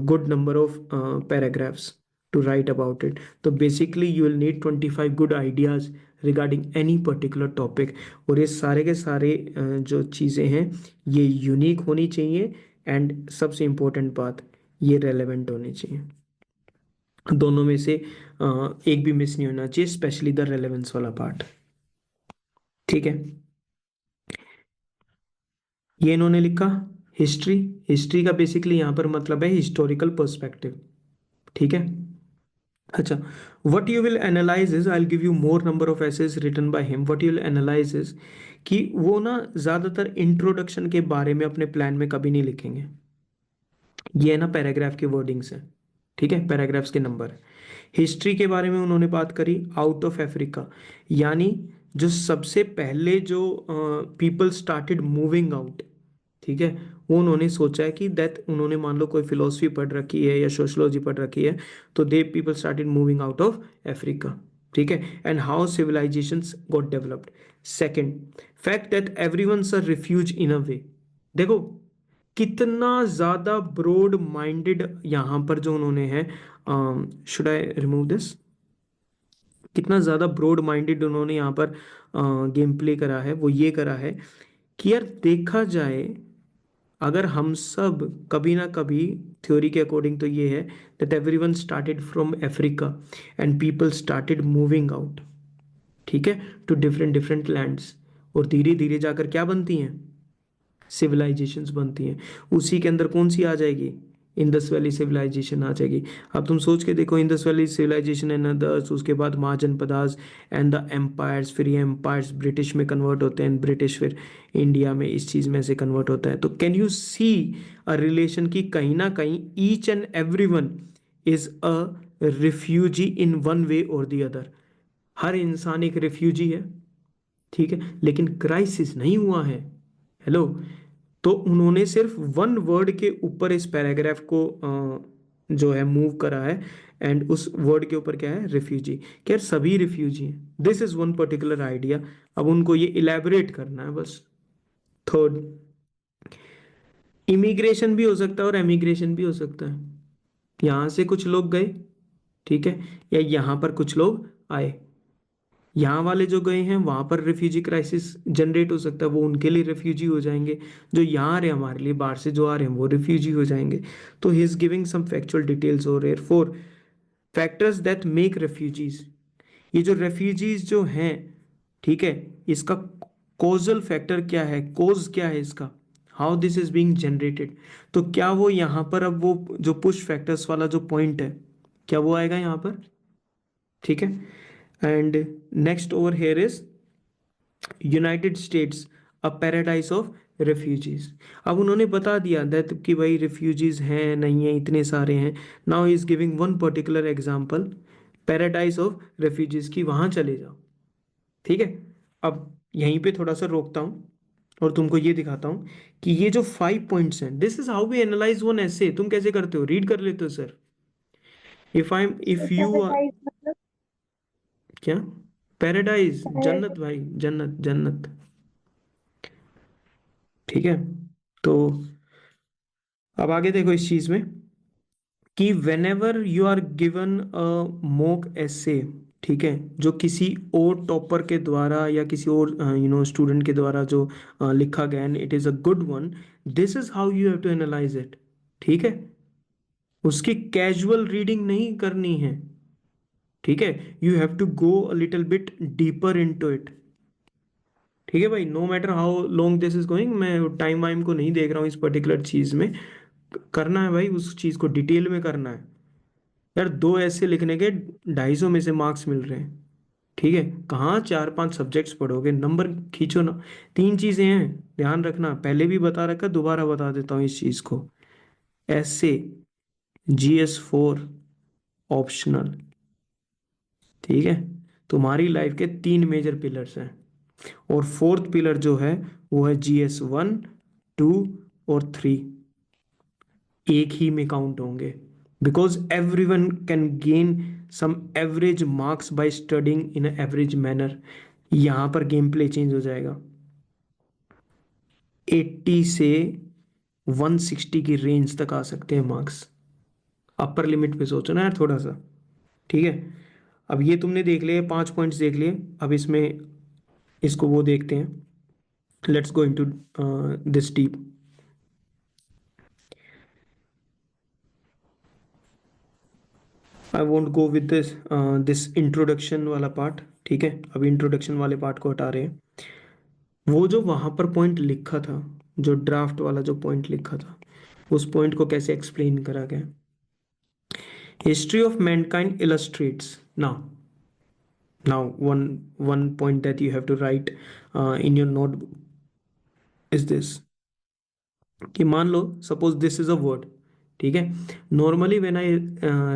good number of paragraphs to write about it. So basically you will need 25 good ideas regarding any particular topic, और ये सारे के सारे जो चीज़ें हैं ये यूनिक होनी चाहिए, एंड सबसे इम्पोर्टेंट बात, ये रेलेवेंट होनी चाहिए। दोनों में से एक भी मिस नहीं होना चाहिए, स्पेशली द रेलेवेंस वाला पार्ट, ठीक है। ये इन्होंने लिखा हिस्ट्री। हिस्ट्री का बेसिकली यहाँ पर मतलब है हिस्टोरिकल पर्सपेक्टिव, ठीक है। अच्छा, what you will analyze is, I'll give you more number of essays written by him. What you will analyze is कि वो ना ज़्यादातर इंट्रोडक्शन के बारे में अपने प्लान में कभी नहीं लिखेंगे। ये है ना पैराग्राफ के वर्डिंग्स हैं, ठीक है, पैराग्राफ्स के नंबर। हिस्ट्री के बारे में उन्होंने बात करी आउट ऑफ अफ्रीका, यानी जो सबसे पहले जो पीपल स्टार्टेड मूविंग आउट, ठीक है, वो उन्होंने सोचा है कि दैट उन्होंने मान लो कोई फिलोसफी पढ़ रखी है या सोशोलॉजी पढ़ रखी है, तो the people started moving out of Africa, ठीक है, and how civilisations got developed. Second, fact that everyone's are refuge in a way. देखो कितना ज्यादा ब्रॉड माइंडेड यहाँ पर जो उन्होंने है, शुड आई रिमूव दिस, कितना ज्यादा ब्रॉड माइंडेड उन्होंने यहाँ पर गेम प्ले करा है, वो ये करा है कि यार देखा जाए, अगर हम सब कभी ना कभी, थ्योरी के अकॉर्डिंग तो ये है that everyone started from Africa and people started moving out, ठीक है, टू डिफरेंट डिफरेंट लैंड्स, और धीरे धीरे जाकर क्या बनती हैं, सिविलाइजेशंस बनती हैं। उसी के अंदर कौन सी आ जाएगी, इंडस वैली सिविलाइजेशन आ जाएगी। अब तुम सोच के देखो, Indus valley civilisation and others, उसके बाद महाजनपदास एंड द एम्पायर्स, फिर ये एम्पायर्स ब्रिटिश में कन्वर्ट होते हैं, ब्रिटिश फिर इंडिया में इस चीज़ में से कन्वर्ट होता है। तो can you see a relation की कहीं ना कहीं each and every one is a refugee in one way और द अदर। हर इंसान एक रिफ्यूजी है, ठीक है, लेकिन क्राइसिस नहीं हुआ है। हेलो। तो उन्होंने सिर्फ वन वर्ड के ऊपर इस पैराग्राफ को जो है मूव करा है, एंड उस वर्ड के ऊपर क्या है, रिफ्यूजी। क्या सभी रिफ्यूजी हैं, this is one particular idea. अब उनको ये इलेबोरेट करना है बस। थर्ड, इमिग्रेशन भी हो सकता है और एमिग्रेशन भी हो सकता है। यहां से कुछ लोग गए, ठीक है, या यहां पर कुछ लोग आए। यहाँ वाले जो गए हैं वहां पर रिफ्यूजी क्राइसिस जनरेट हो सकता है, वो उनके लिए रिफ्यूजी हो जाएंगे। जो यहाँ आ रहे हैं हमारे लिए बाहर से जो आ रहे हैं वो रिफ्यूजी हो जाएंगे। तो he is giving some factual details और are four factors that make refugees. ये जो रेफ्यूजीज जो हैं, ठीक है, इसका कोजल फैक्टर क्या है, कोज क्या है इसका, how this is being generated. तो क्या वो यहाँ पर अब वो जो पुश फैक्टर्स वाला जो पॉइंट है, क्या वो आएगा यहाँ पर, ठीक है। And next over here is United states a paradise of refugees. अब उन्होंने बता दिया दैट कि भाई रेफ्यूजीज हैं नहीं है, इतने सारे हैं। Now is giving one particular example, paradise of refugees की, वहां चले जाओ, ठीक है। अब यहीं पे थोड़ा सा रोकता हूँ और तुमको ये दिखाता हूँ कि ये जो 5 पॉइंट्स हैं, this is how we analyse one essay. तुम कैसे करते हो, रीड कर लेते हो सर? इफ यू पैराडाइज मतलब क्या, पैराडाइज, पैराडाइज। जन्नत भाई, जन्नत जन्नत, ठीक है। तो अब आगे देखो इस चीज में कि whenever you are given a mock essay, ठीक है, जो किसी और टॉपर के द्वारा या किसी और स्टूडेंट के द्वारा जो लिखा गया है, it is a good one, this is how you have to analyse it, ठीक है। उसकी कैजुअल रीडिंग नहीं करनी है, ठीक है, you have to go a little bit deeper into it, ठीक है भाई। No matter how long this is going, मैं टाइम वाइम को नहीं देख रहा हूँ इस पर्टिकुलर चीज में। करना है भाई, उस चीज को डिटेल में करना है। यार दो ऐसे लिखने के 250 में से मार्क्स मिल रहे हैं, ठीक है, कहाँ 4-5 सब्जेक्ट्स पढ़ोगे, नंबर खींचो ना। 3 चीजें हैं, ध्यान रखना, पहले भी बता रखा, दोबारा बता देता हूँ इस चीज को। ऐसे, GS4 ऑप्शनल, ठीक है। तुम्हारी लाइफ के 3 मेजर पिलर्स हैं, और फोर्थ पिलर जो है वो है GS1, 2 और 3, एक ही में काउंट होंगे। Because every one can gain some average marks by studying in average manner. यहां पर गेम प्ले चेंज हो जाएगा। 80 से 160 की रेंज तक आ सकते हैं मार्क्स। अपर लिमिट पे सोचो ना यार थोड़ा सा, ठीक है। अब ये तुमने देख लिए 5 पॉइंट्स देख लिए, अब इसमें इसको वो देखते हैं। Let's go into this deep. I won't go with this introduction वाला पार्ट, ठीक है। अब इंट्रोडक्शन वाले पार्ट को हटा रहे हैं। वो जो वहां पर पॉइंट लिखा था, जो ड्राफ्ट वाला जो पॉइंट लिखा था, उस पॉइंट को कैसे एक्सप्लेन करा गया। History of mankind illustrates now one point that you have to write in your notebook is this, कि मान लो suppose this is a word, ठीक है। Normally when I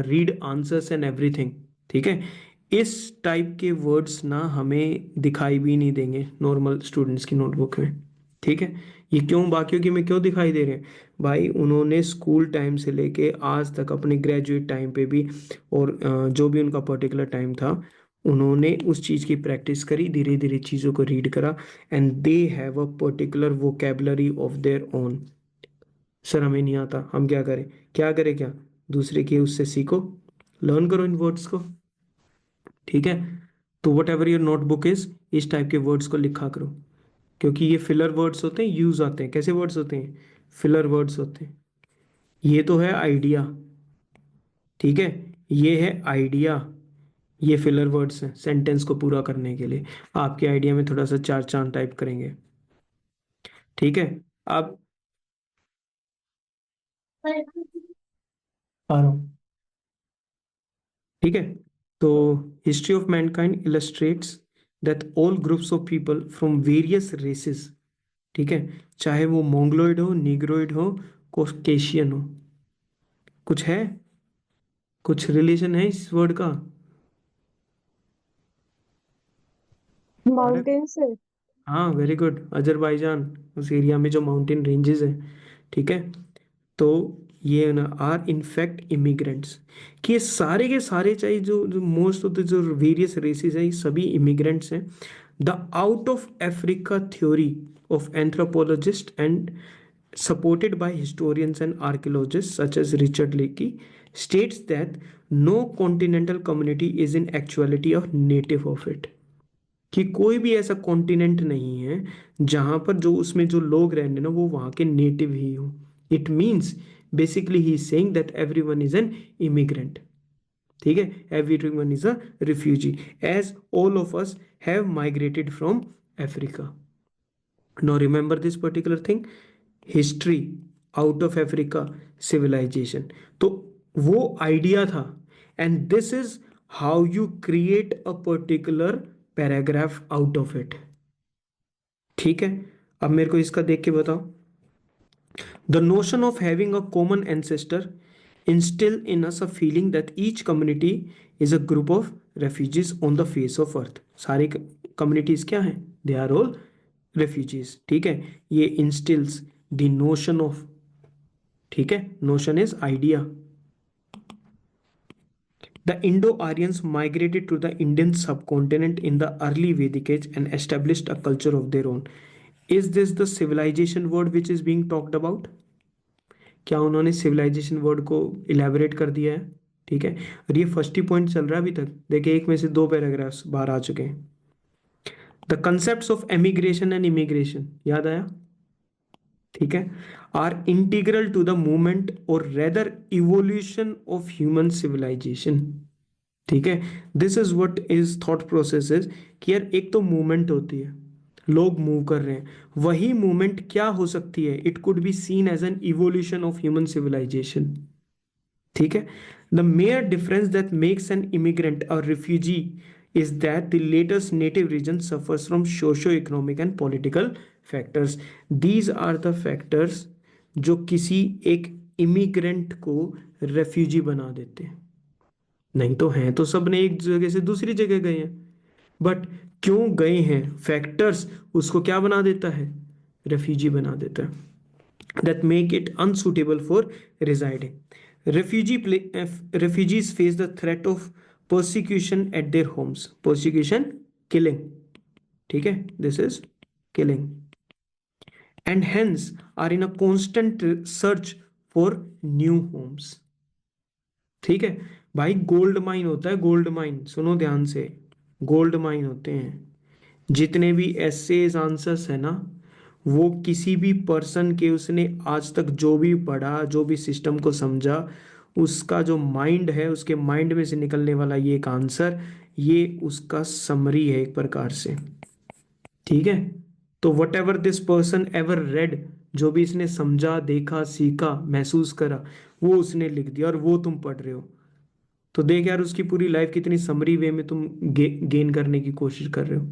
read answers and everything, ठीक है, इस टाइप के वर्ड्स ना हमें दिखाई भी नहीं देंगे नॉर्मल स्टूडेंट्स की नोटबुक में, ठीक है। ये क्यों, बाकियों की में क्यों दिखाई दे रहे हैं भाई, उन्होंने स्कूल टाइम से लेके आज तक अपने ग्रेजुएट टाइम पे भी, और जो भी उनका पर्टिकुलर टाइम था, उन्होंने उस चीज़ की प्रैक्टिस करी, धीरे धीरे चीज़ों को रीड करा, and they have a particular vocabulary of their own. Sir हमें नहीं आता, हम क्या करें, क्या करें क्या, दूसरे के उससे सीखो, लर्न करो इन वर्ड्स को, ठीक है। तो whatever your notebook is, इस टाइप के वर्ड्स को लिखा करो, क्योंकि ये फिलर वर्ड्स होते हैं, यूज आते हैं, कैसे वर्ड्स होते हैं, फिलर वर्ड्स होते हैं। ये तो है आइडिया, ठीक है, ये है आइडिया, ये फिलर वर्ड्स हैं सेंटेंस को पूरा करने के लिए। आपके आइडिया में थोड़ा सा चार चांद टाइप करेंगे, ठीक है। अब आ रहा हूँ। ठीक है, तो history of mankind illustrates that all groups of people from various races, ठीक है, चाहे वो मोंगलोइड हो, निग्रोइड हो, कोकेशियन हो, कुछ है, कुछ रिलेशन है इस वर्ड का? आ रहा है? माउंटेन से। हाँ, वेरी गुड, अजरबैजान, उस एरिया में जो माउंटेन रेंजेस है। ठीक है, तो ये ना आर इनफैक्ट इमिग्रेंट्स, कि ये सारे के सारे, चाहे जो मोस्ट ऑफ द जो वेरियस रेसेस है, ये सभी इमिग्रेंट्स हैं। The out of Africa theory of anthropologist and supported by historians and archaeologists such as Richard Leakey, states that no continental community is in actuality a native of it, कि कोई भी ऐसा continent नहीं है जहां पर जो उसमें जो लोग रहने ना वो वहां के नेटिव ही हो। It means basically he is saying that everyone is an immigrant. ठीक है, everyone is a refugee as all of us have migrated from Africa. Now remember this particular thing, history out of Africa civilisation, तो वो idea था। And this is how you create a particular paragraph out of it. ठीक है, अब मेरे को इसका देख के बताओ। The notion of having a common ancestor instill in us a feeling that each community is a group of refugees on the face of earth। सारी communities क्या हैं? They are all refugees। ठीक है, ये instills the notion of, ठीक है, notion is idea। The Indo-Aryans migrated to the Indian subcontinent in the early Vedic age and established a culture of their own। Is this the civilization word which is being talked about? क्या उन्होंने civilisation word को elaborate कर दिया है? ठीक है, और ये फर्स्ट ही पॉइंट चल रहा है अभी तक। देखिए, एक में से दो पैराग्राफ्स बाहर आ चुके हैं। The concept of emigration and immigration, याद आया? ठीक है, are integral to the movement or rather evolution of human civilisation. ठीक है, this is what is thought process is, कि यार एक तो मूवमेंट होती है, लोग मूव कर रहे हैं, वही मूवमेंट क्या हो सकती है? It could be seen as an evolution of human civilisation. ठीक है, the major difference that makes an immigrant or refugee is that the latest native region suffers from socio economic and political factors. These are the factors जो किसी एक immigrant को refugee बना देते हैं। नहीं तो हैं तो सब ने एक जगह से दूसरी जगह गए हैं, बट क्यों गए हैं, फैक्टर्स उसको क्या बना देता है? रेफ्यूजी बना देता है, that make it unsuitable for residing। Refugees face the threat of persecution at their homes। Persecution, killing। ठीक है, this is killing, and hence are in a constant search for new homes। ठीक है भाई, gold mine होता है, gold mine, सुनो ध्यान से, गोल्ड माइन होते हैं जितने भी एसेज आंसर्स है ना, वो किसी भी पर्सन के, उसने आज तक जो भी पढ़ा, जो भी सिस्टम को समझा, उसका जो माइंड है, उसके माइंड में से निकलने वाला ये एक आंसर, ये उसका समरी है एक प्रकार से। ठीक है, तो what ever this person ever read, जो भी इसने समझा, देखा, सीखा, महसूस करा, वो उसने लिख दिया और वो तुम पढ़ रहे हो। तो देख यार, उसकी पूरी लाइफ कितनी समरी वे में तुम गेन करने की कोशिश कर रहे हो।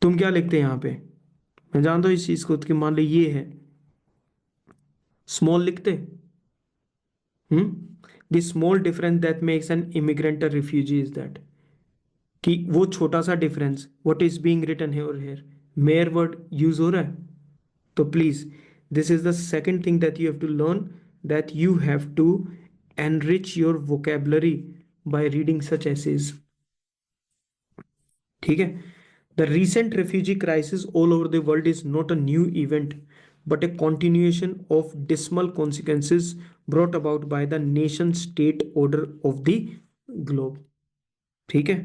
तुम क्या लिखते हैं यहाँ पे? मैं जानता हूँ इस चीज को, कि मान लो ये है, स्मॉल लिखते। The small difference that makes an immigrant a refugee is that, कि वो छोटा सा difference, what is being written here here, mere word use हो रहा है। तो please, this is the second thing that you have to learn, that you have to enrich your vocabulary by reading such essays. ठीक है, द recent refugee crisis all over the world is not a new event but a continuation of dismal consequences brought about by the nation state order of the globe। ठीक है,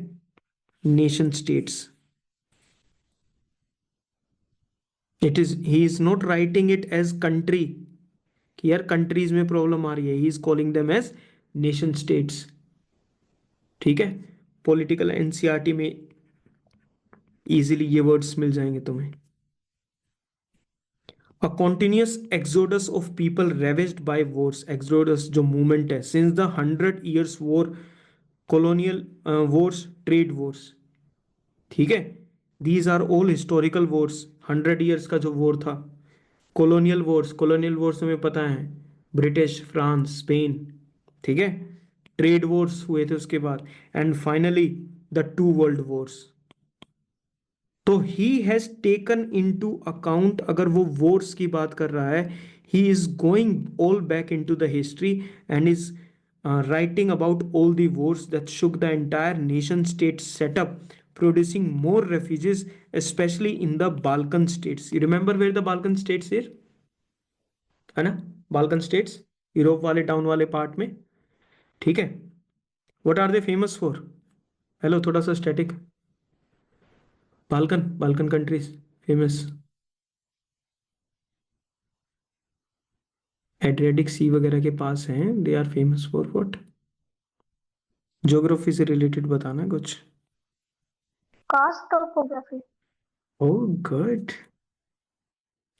nation states, it is, he is not writing it as country, कि यार countries में problem आ रही है, he is calling them as nation states. ठीक है, पॉलिटिकल एनसीईआरटी में इजीली ये वर्ड्स मिल जाएंगे तुम्हें। A continuous exodus of people ravaged by wars, exodus जो मूवमेंट है since the 100 years war, colonial wars, trade wars, ठीक है, these are all historical wars. 100 years का जो वॉर था, कॉलोनियल वॉर्स हमें पता है, ब्रिटिश, फ्रांस, स्पेन, ठीक है, ट्रेड वॉर्स हुए थे उसके बाद, and finally the two world wars. तो he has taken into account, अगर वो वॉर्स की बात कर रहा है, he is going all back into the history and is writing about all the wars that shook the entire nation state setup, producing more refugees, especially in the Balkan states. You remember where the Balkan states here? है ना, Balkan states, Europe वाले down वाले part में, ठीक है। What are they famous for? Hello, थोड़ा सा static. Balkan, Balkan countries famous, Adriatic sea वगैरह के पास हैं, they are famous for what? Geography से रिलेटेड बताना कुछ। Karst topography. Oh good,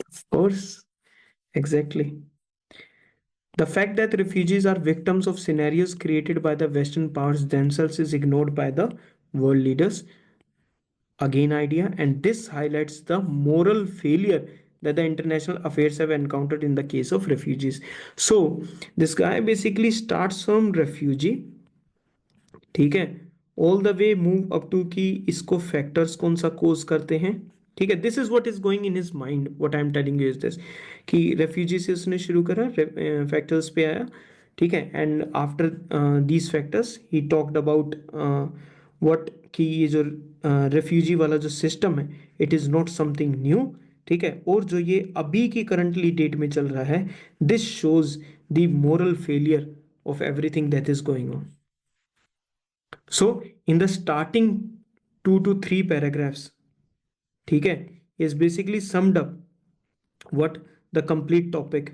of course, exactly. The fact that refugees are victims of scenarios created by the Western powers themselves is ignored by the world leaders. Again, idea, and this highlights the moral failure that the international affairs have encountered in the case of refugees. So, this guy basically starts from refugee, ठीक है, all the way move up to कि इसको factors कौन सा कोज करते हैं, ठीक है। This is what is going in his mind, what I am telling you is this, कि रेफ्यूजी से उसने शुरू करा, फैक्टर्स पे आया, ठीक है, and after these factors he talked about what, कि ये जो रेफ्यूजी वाला जो सिस्टम है, it is not something new, ठीक है, और जो ये अभी की करंटली डेट में चल रहा है, this shows the moral failure of everything that is going on. So in the starting 2 to 3 paragraphs, ठीक है, is basically summed up what the complete topic,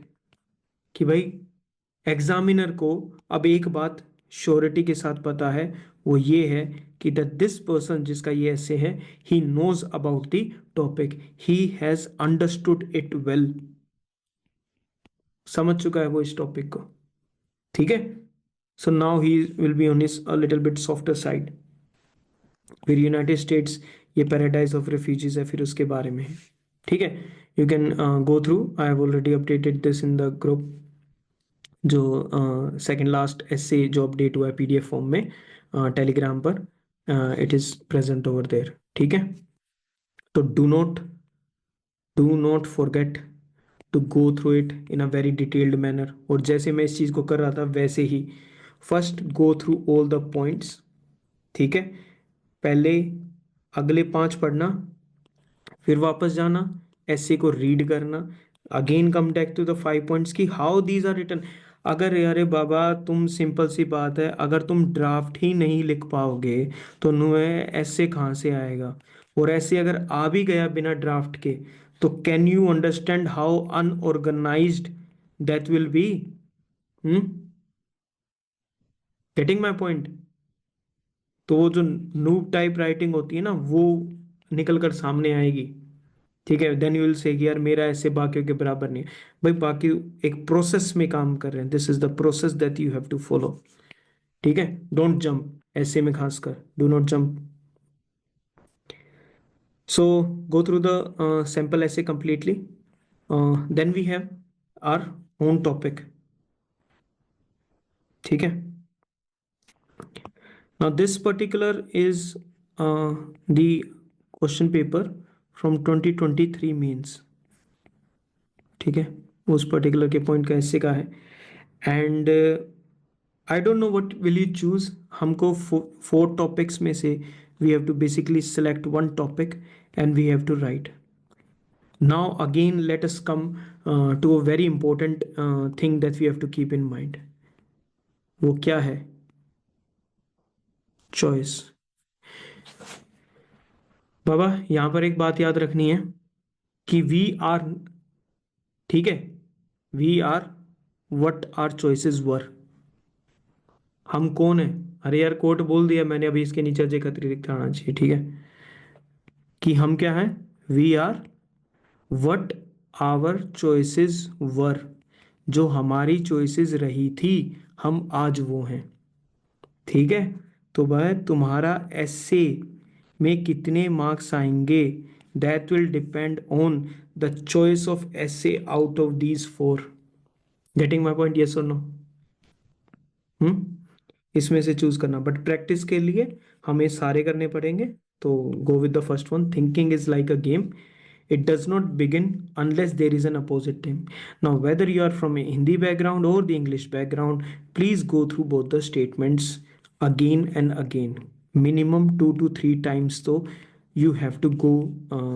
कि भाई एग्जामिनर को अब एक बात श्योरिटी के साथ पता है, वो ये है कि द दिस पर्सन जिसका ये ऐसे है, he knows about the topic, he has understood it well, समझ चुका है वो इस टॉपिक को, ठीक है। So now he will be on his a little bit softer side, फिर यूनाइटेड स्टेट्स ये पैराडाइज ऑफ रेफ्यूजीज है, फिर उसके बारे में है, ठीक है। You can go through, I have already updated this in the group, जो सेकंड लास्ट एसे जो अपडेट हुआ है पीडीएफ फॉर्म में टेलीग्राम पर, it is present over there, ठीक है। तो do not forget to go through it in a very detailed manner, और जैसे मैं इस चीज़ को कर रहा था वैसे ही first go through all the points, ठीक है, पहले अगले 5 पढ़ना, फिर वापस जाना, ऐसे को रीड करना, again come back to the 5 points की हाउ दीज आर रिटन। अगर यारे बाबा तुम, सिंपल सी बात है, अगर तुम ड्राफ्ट ही नहीं लिख पाओगे तो नुए ऐसे कहाँ से आएगा, और ऐसे अगर आ भी गया बिना ड्राफ्ट के, तो can you understand how unorganised that will B? Getting my point? तो वो जो नूब टाइप राइटिंग होती है ना, वो निकल कर सामने आएगी, ठीक है। देन यू विल से कि यार मेरा ऐसे बाकियों के बराबर नहीं है। भाई बाकी एक प्रोसेस में काम कर रहे हैं, this is the process that you have to follow, ठीक है। डोंट जंप, ऐसे में खासकर do not jump. So go through the sample essay completely. Then we have our own topic, ठीक है। Now this particular is the question paper from 2023 means, ठीक है, उस पर्टिकुलर के पॉइंट का ऐसे का है, and I don't know what will you choose. हमको 4 टॉपिक्स में से we have to basically select 1 topic and we have to write. Now again let us come to a very important thing that we have to keep in mind. वो क्या है? Choice. बाबा यहाँ पर एक बात याद रखनी है कि वी आर, ठीक है, we are what are choices were. हम कौन है? अरे यार कोट बोल दिया मैंने अभी, इसके नीचे जे खतरी लिखा आना चाहिए, ठीक है, कि हम क्या है, we are what our choices were, जो हमारी चॉइसेस रही थी हम आज वो हैं। ठीक है, तो वह तुम्हारा एसे में कितने मार्क्स आएंगे, that will depend on the choice of essay out of these four. Getting my point, yes और नो? इसमें से चूज करना, बट प्रैक्टिस के लिए हमें सारे करने पड़ेंगे। तो गो with the first one, thinking is like a game, it does not begin unless there is an opposite team. Now whether you are from a Hindi background or the English background, please go through both the statements again and again, minimum 2 to 3 times, तो you have to go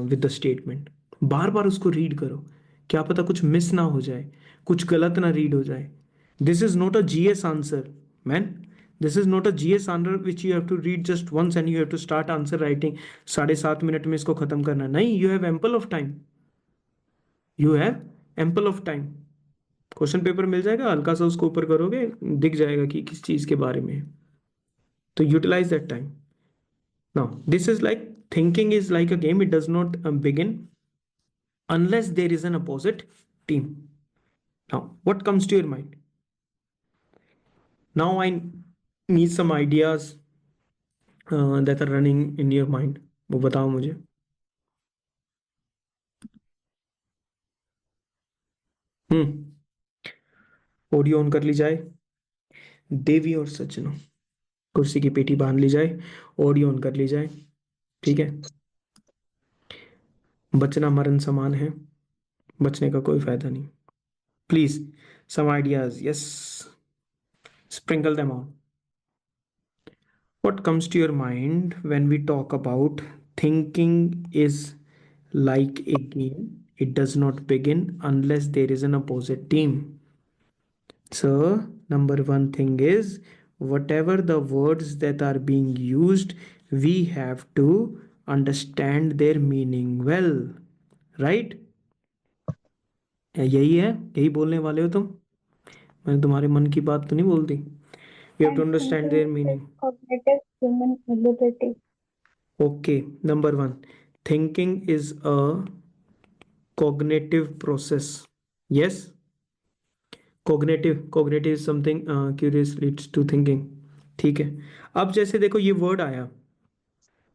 with the statement। बार बार उसको read करो, क्या पता कुछ miss ना हो जाए, कुछ गलत ना रीड हो जाए। This is not a GS answer man, this is not a GS answer which you have to read just once and you have to start answer writing. 7.5 minute में इसको खत्म करना नहीं, you have ample of time, you have ample of time. Question paper मिल जाएगा, हल्का सा उसको ऊपर करोगे दिख जाएगा कि किस चीज के बारे में है, तो utilise that time. Now this is like, thinking is like a game, it does not begin unless there is an opposite team। Now what comes to your mind? Now I need some ideas that are running in your mind, वो बताओ मुझे। Audio on कर ली जाए, देवी और सज्जनों, कुर्सी की पेटी बांध ली जाए, ऑडियो ऑन कर ली जाए। ठीक है, बचना मरण समान है, बचने का कोई फायदा नहीं। Please some ideas, yes, sprinkle them on. What comes to your mind when we talk about thinking is like a game? It does not begin unless there is an opposite team. So, number one thing is whatever the words that are being used, we have to understand their meaning well, right? यही है, यही बोलने वाले हो तुम, मैंने तुम्हारे मन की बात तो नहीं बोलती। You have to And understand thinking their is meaning. cognitive human ability. Okay, number one, thinking is a cognitive process। Yes, cognitive is something curious leads to thinking। ठीक है, अब जैसे देखो ये वर्ड आया,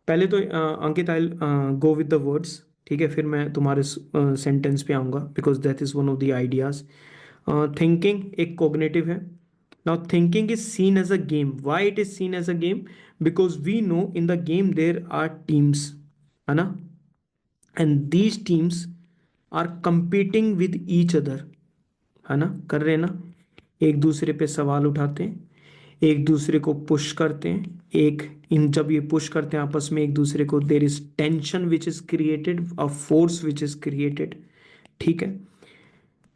पहले तो Ankit, I go with the words, ठीक है, फिर मैं तुम्हारे सेंटेंस पे आऊंगा, because that is one of the ideas. Thinking एक कॉग्निटिव है। Now thinking is seen as a game, why it is seen as a game, because we know in the game there are teams, है ना, and these teams are competing with each other, है ना, कर रहे हैं ना, एक दूसरे पे सवाल उठाते हैं, एक दूसरे को पुश करते हैं, एक इन जब ये पुश करते हैं आपस में एक दूसरे को, there is tension which is created, a force which is created. ठीक है,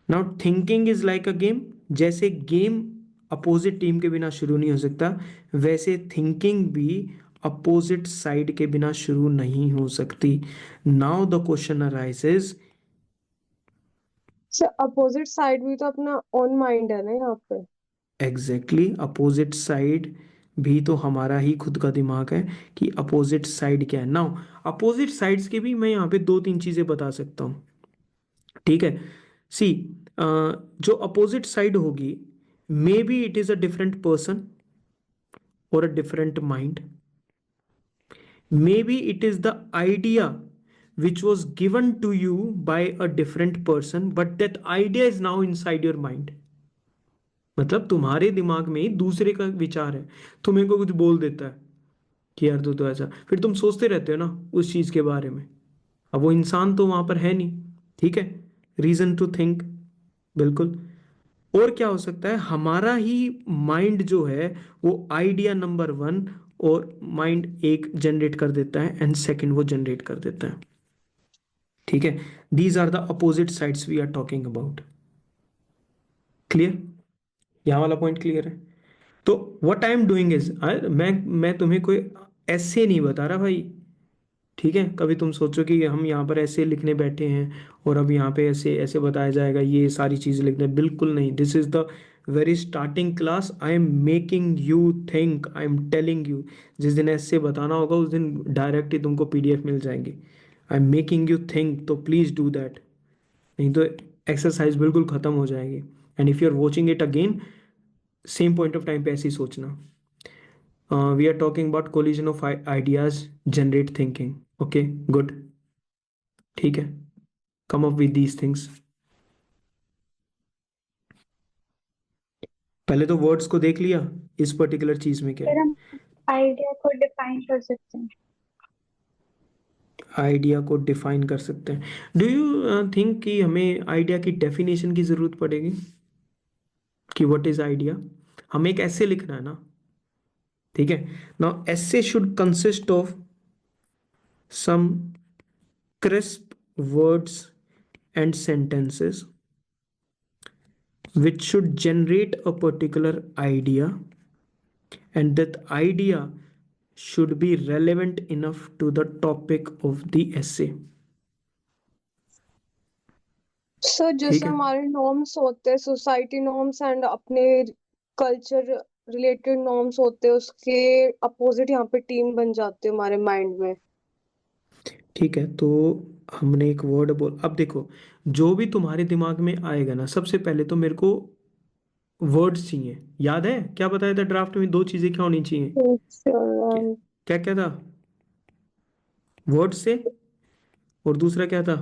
now thinking is like a game, जैसे गेम अपोजिट टीम के बिना शुरू नहीं हो सकता, वैसे थिंकिंग भी अपोजिट साइड के बिना शुरू नहीं हो सकती। Now the question arises, sir opposite side भी तो अपना ओन माइंड है ना यहाँ पे। एग्जैक्टली अपोजिट साइड भी तो हमारा ही खुद का दिमाग है, कि अपोजिट साइड क्या है। नाउ अपोजिट साइड्स के भी मैं यहाँ पे 2-3 चीजें बता सकता हूँ। ठीक है, सी, जो अपोजिट साइड होगी, maybe it is a different person or a different mind, maybe it is the idea which was given to you by a different person, but that idea is now inside your mind। मतलब तुम्हारे दिमाग में दूसरे का विचार है, तुम्हें को कुछ बोल देता है कि यार तू तो ऐसा, फिर तुम सोचते रहते हो ना उस चीज के बारे में। अब वो इंसान तो वहां पर है नहीं, ठीक है, रीजन टू थिंक, बिल्कुल। और क्या हो सकता है, हमारा ही माइंड जो है वो आइडिया नंबर वन और माइंड एक जनरेट कर देता है एंड सेकंड वो जनरेट कर देता है। ठीक है, these are the opposite sides we are talking about. Clear, यहाँ वाला पॉइंट क्लियर है? तो what I am doing is, मैं तुम्हें कोई ऐसे नहीं बता रहा भाई। ठीक है, कभी तुम सोचो कि हम यहाँ पर ऐसे लिखने बैठे हैं और अब यहाँ पे ऐसे ऐसे बताया जाएगा, ये सारी चीजें लिखने, बिल्कुल नहीं। This is the very starting class, I am making you think, I am telling you. जिस दिन ऐसे बताना होगा उस दिन डायरेक्ट ही तुमको पीडीएफ मिल जाएंगे। I am making you think, तो प्लीज डू दैट। नहीं तो एक्सरसाइज बिल्कुल खत्म हो जाएगी। And if you are watching it again, same point of time पे ऐसे ही सोचना। We are talking about collision of ideas generate thinking. Okay, good, ठीक है, come up with these things. पहले तो वर्ड्स को देख लिया, इस पर्टिकुलर चीज में क्या सर है। हम आइडिया को डिफाइन कर सकते हैं। आइडिया को डिफाइन कर सकते हैं। डू यू थिंक कि हमें आइडिया की डेफिनेशन की जरूरत पड़ेगी कि व्हाट इज आइडिया? हमें एक ऐसे लिखना है ना, ठीक है। Now essay should consist of some crisp words and sentences which should generate a particular idea, and that idea should be relevant enough to the topic of the essay। Sir ठीक जैसे है, हमारे नॉर्म्स होते हैं, society norms and अपने culture related norms होते हैं, उसके अपोजिट यहाँ पे टीम बन जाते हैं हमारे माइंड में। ठीक है। तो हमने एक वर्ड बोल, अब देखो, जो भी तुम्हारे दिमाग में आएगा ना, सबसे पहले तो मेरे को वर्ड्स चाहिए। याद है क्या बताया था ड्राफ्ट में? दो चीजें क्या होनी चाहिए? क्या क्या क्या था? वर्ड से, और दूसरा क्या था?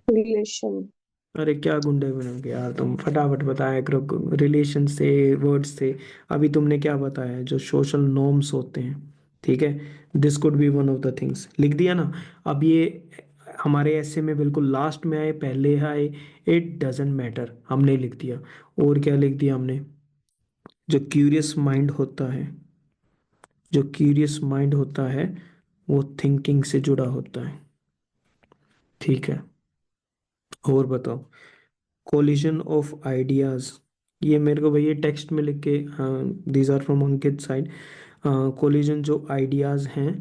रिलेशन। अरे क्या गुंडे बनोगे यार तुम, फटाफट बताया करो। रिलेशन से, वर्ड से। अभी तुमने क्या बताया? जो सोशल नॉर्म्स होते हैं, ठीक है, this could be one of the things. लिख दिया ना? अब ये हमारे ऐसे में बिल्कुल लास्ट में आए, पहले आए, इट डजेंट मैटर, हमने लिख दिया। और क्या लिख दिया हमने? जो क्यूरियस माइंड होता है, जो क्यूरियस माइंड होता है, वो थिंकिंग से जुड़ा होता है। ठीक है, और बताओ। कोलिजन ऑफ आइडियाज, ये मेरे को भैया टेक्स्ट में लिख के, these are from Ankit side. Collision जो आइडियाज हैं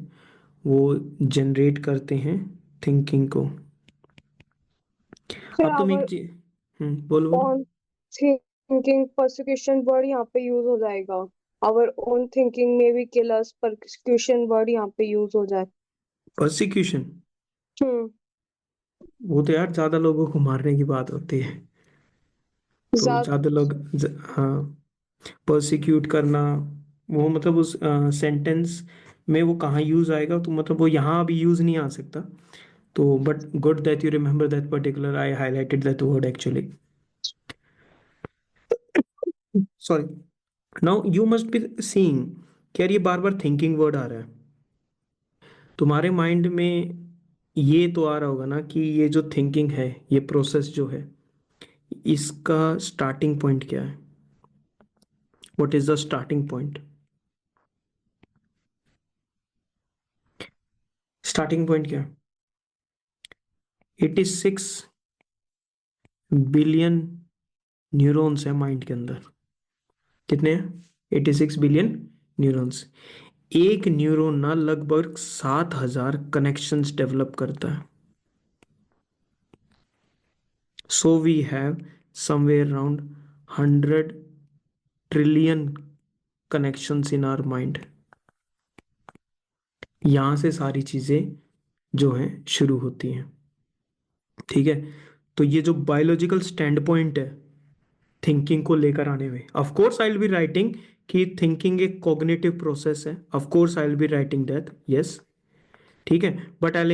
वो जनरेट करते हैं थिंकिंग को। फिर अब तुम एक आवर चीज, बोलो बोलो। ओन थिंकिंग परसिक्यूशन वर्ड यहाँ पे यूज हो जाएगा। आवर ओन थिंकिंग में भी किलर्स परसिक्यूशन वर्ड यहाँ पे यूज हो जाए। परसिक्यूशन, हम्म। वो तो यार ज्यादा लोगों को मारने की बात होती है। तो ज्यादा। ज्यादा लोग हाँ, परसिक्यूट करना, वो मतलब उस सेंटेंस में वो कहाँ यूज आएगा, तो मतलब वो यहाँ अभी यूज नहीं आ सकता। तो but good that you remember that particular, I highlighted that word actually. Sorry. Now you must be seeing कि यार ये बार बार थिंकिंग वर्ड आ रहा है तुम्हारे माइंड में। ये तो आ रहा होगा ना कि ये जो थिंकिंग है, ये प्रोसेस जो है, इसका स्टार्टिंग पॉइंट क्या है? What is the starting point? Starting point क्या है? 86 बिलियन न्यूरॉन्स है माइंड के अंदर। कितने हैं? 86 बिलियन न्यूरॉन्स। एक न्यूरॉन ना लगभग 7,000 कनेक्शंस डेवलप करता है। So we have somewhere around 100 trillion connections in our mind. यहाँ से सारी चीजें जो हैं शुरू होती हैं। ठीक है, तो ये जो बायोलॉजिकल स्टैंड पॉइंट है थिंकिंग को लेकर आने में, of course I will be writing कि थिंकिंग एक कॉग्निटिव प्रोसेस है। Of course I will be writing that, yes, ठीक है। But I will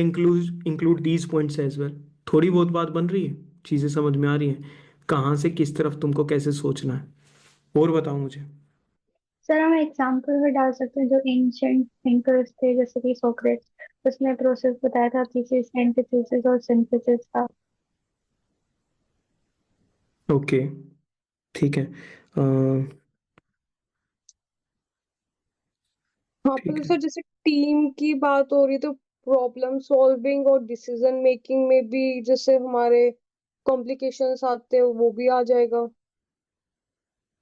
include these points as well. थोड़ी बहुत बात बन रही है, चीजें समझ में आ रही हैं, कहाँ से किस तरफ तुमको कैसे सोचना है। और बताओ मुझे। सर हम एग्जाम्पल भी डाल सकते हैं जो एंशियंट थिंकर्स थे जैसे कि सोक्रेट्स, उसने प्रोसेस बताया था थीसिस एंटीथेसिस और सिंथेसिस का। ओके, ठीक है, हाँ पे ठीक तो है। सर जैसे टीम की बात हो रही है तो प्रॉब्लम सॉल्विंग और डिसीजन मेकिंग में भी जैसे हमारे कॉम्प्लिकेशंस आते हैं वो भी आ जाएगा।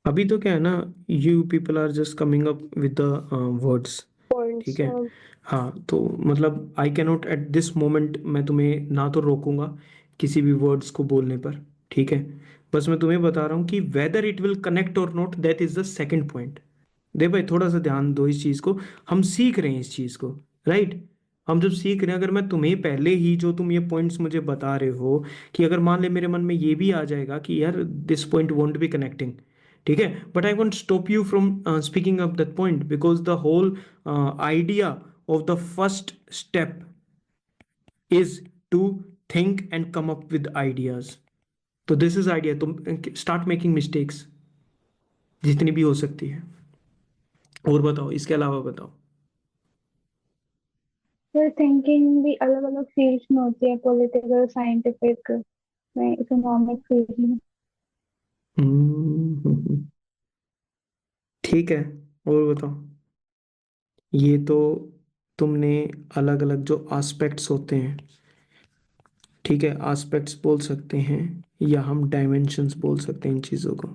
अभी तो क्या है ना, you people are just coming up with the words, points. ठीक है। हाँ, तो मतलब I can not at this moment, मैं तुम्हें ना तो रोकूंगा किसी भी वर्ड्स को बोलने पर, ठीक है। बस मैं तुम्हें बता रहा हूँ कि whether it will connect or not, that is the second point. दे भाई थोड़ा सा ध्यान दो इस चीज को, हम सीख रहे हैं इस चीज को, राइट। हम जब सीख रहे हैं, अगर मैं तुम्हें पहले ही जो तुम ये पॉइंट्स मुझे बता रहे हो कि अगर मान ले मेरे मन में ये भी आ जाएगा कि यार this point won't be connecting, ठीक है, but I won't stop you from speaking up that point because the whole idea of the first step is to think and come up with ideas. तो this is idea, तुम start making mistakes जितनी भी हो सकती है। और बताओ, इसके अलावा बताओ। फिर थिंकिंग भी अलग अलग फील्ड्स में होती है, पॉलिटिकल, साइंटिफिक में, इकोनॉमिक फील्ड में। हम्म, ठीक है, और बताओ। ये तो तुमने अलग अलग जो एस्पेक्ट्स होते हैं, ठीक है, एस्पेक्ट्स बोल सकते हैं या हम डायमेंशंस बोल सकते हैं इन चीज़ों को,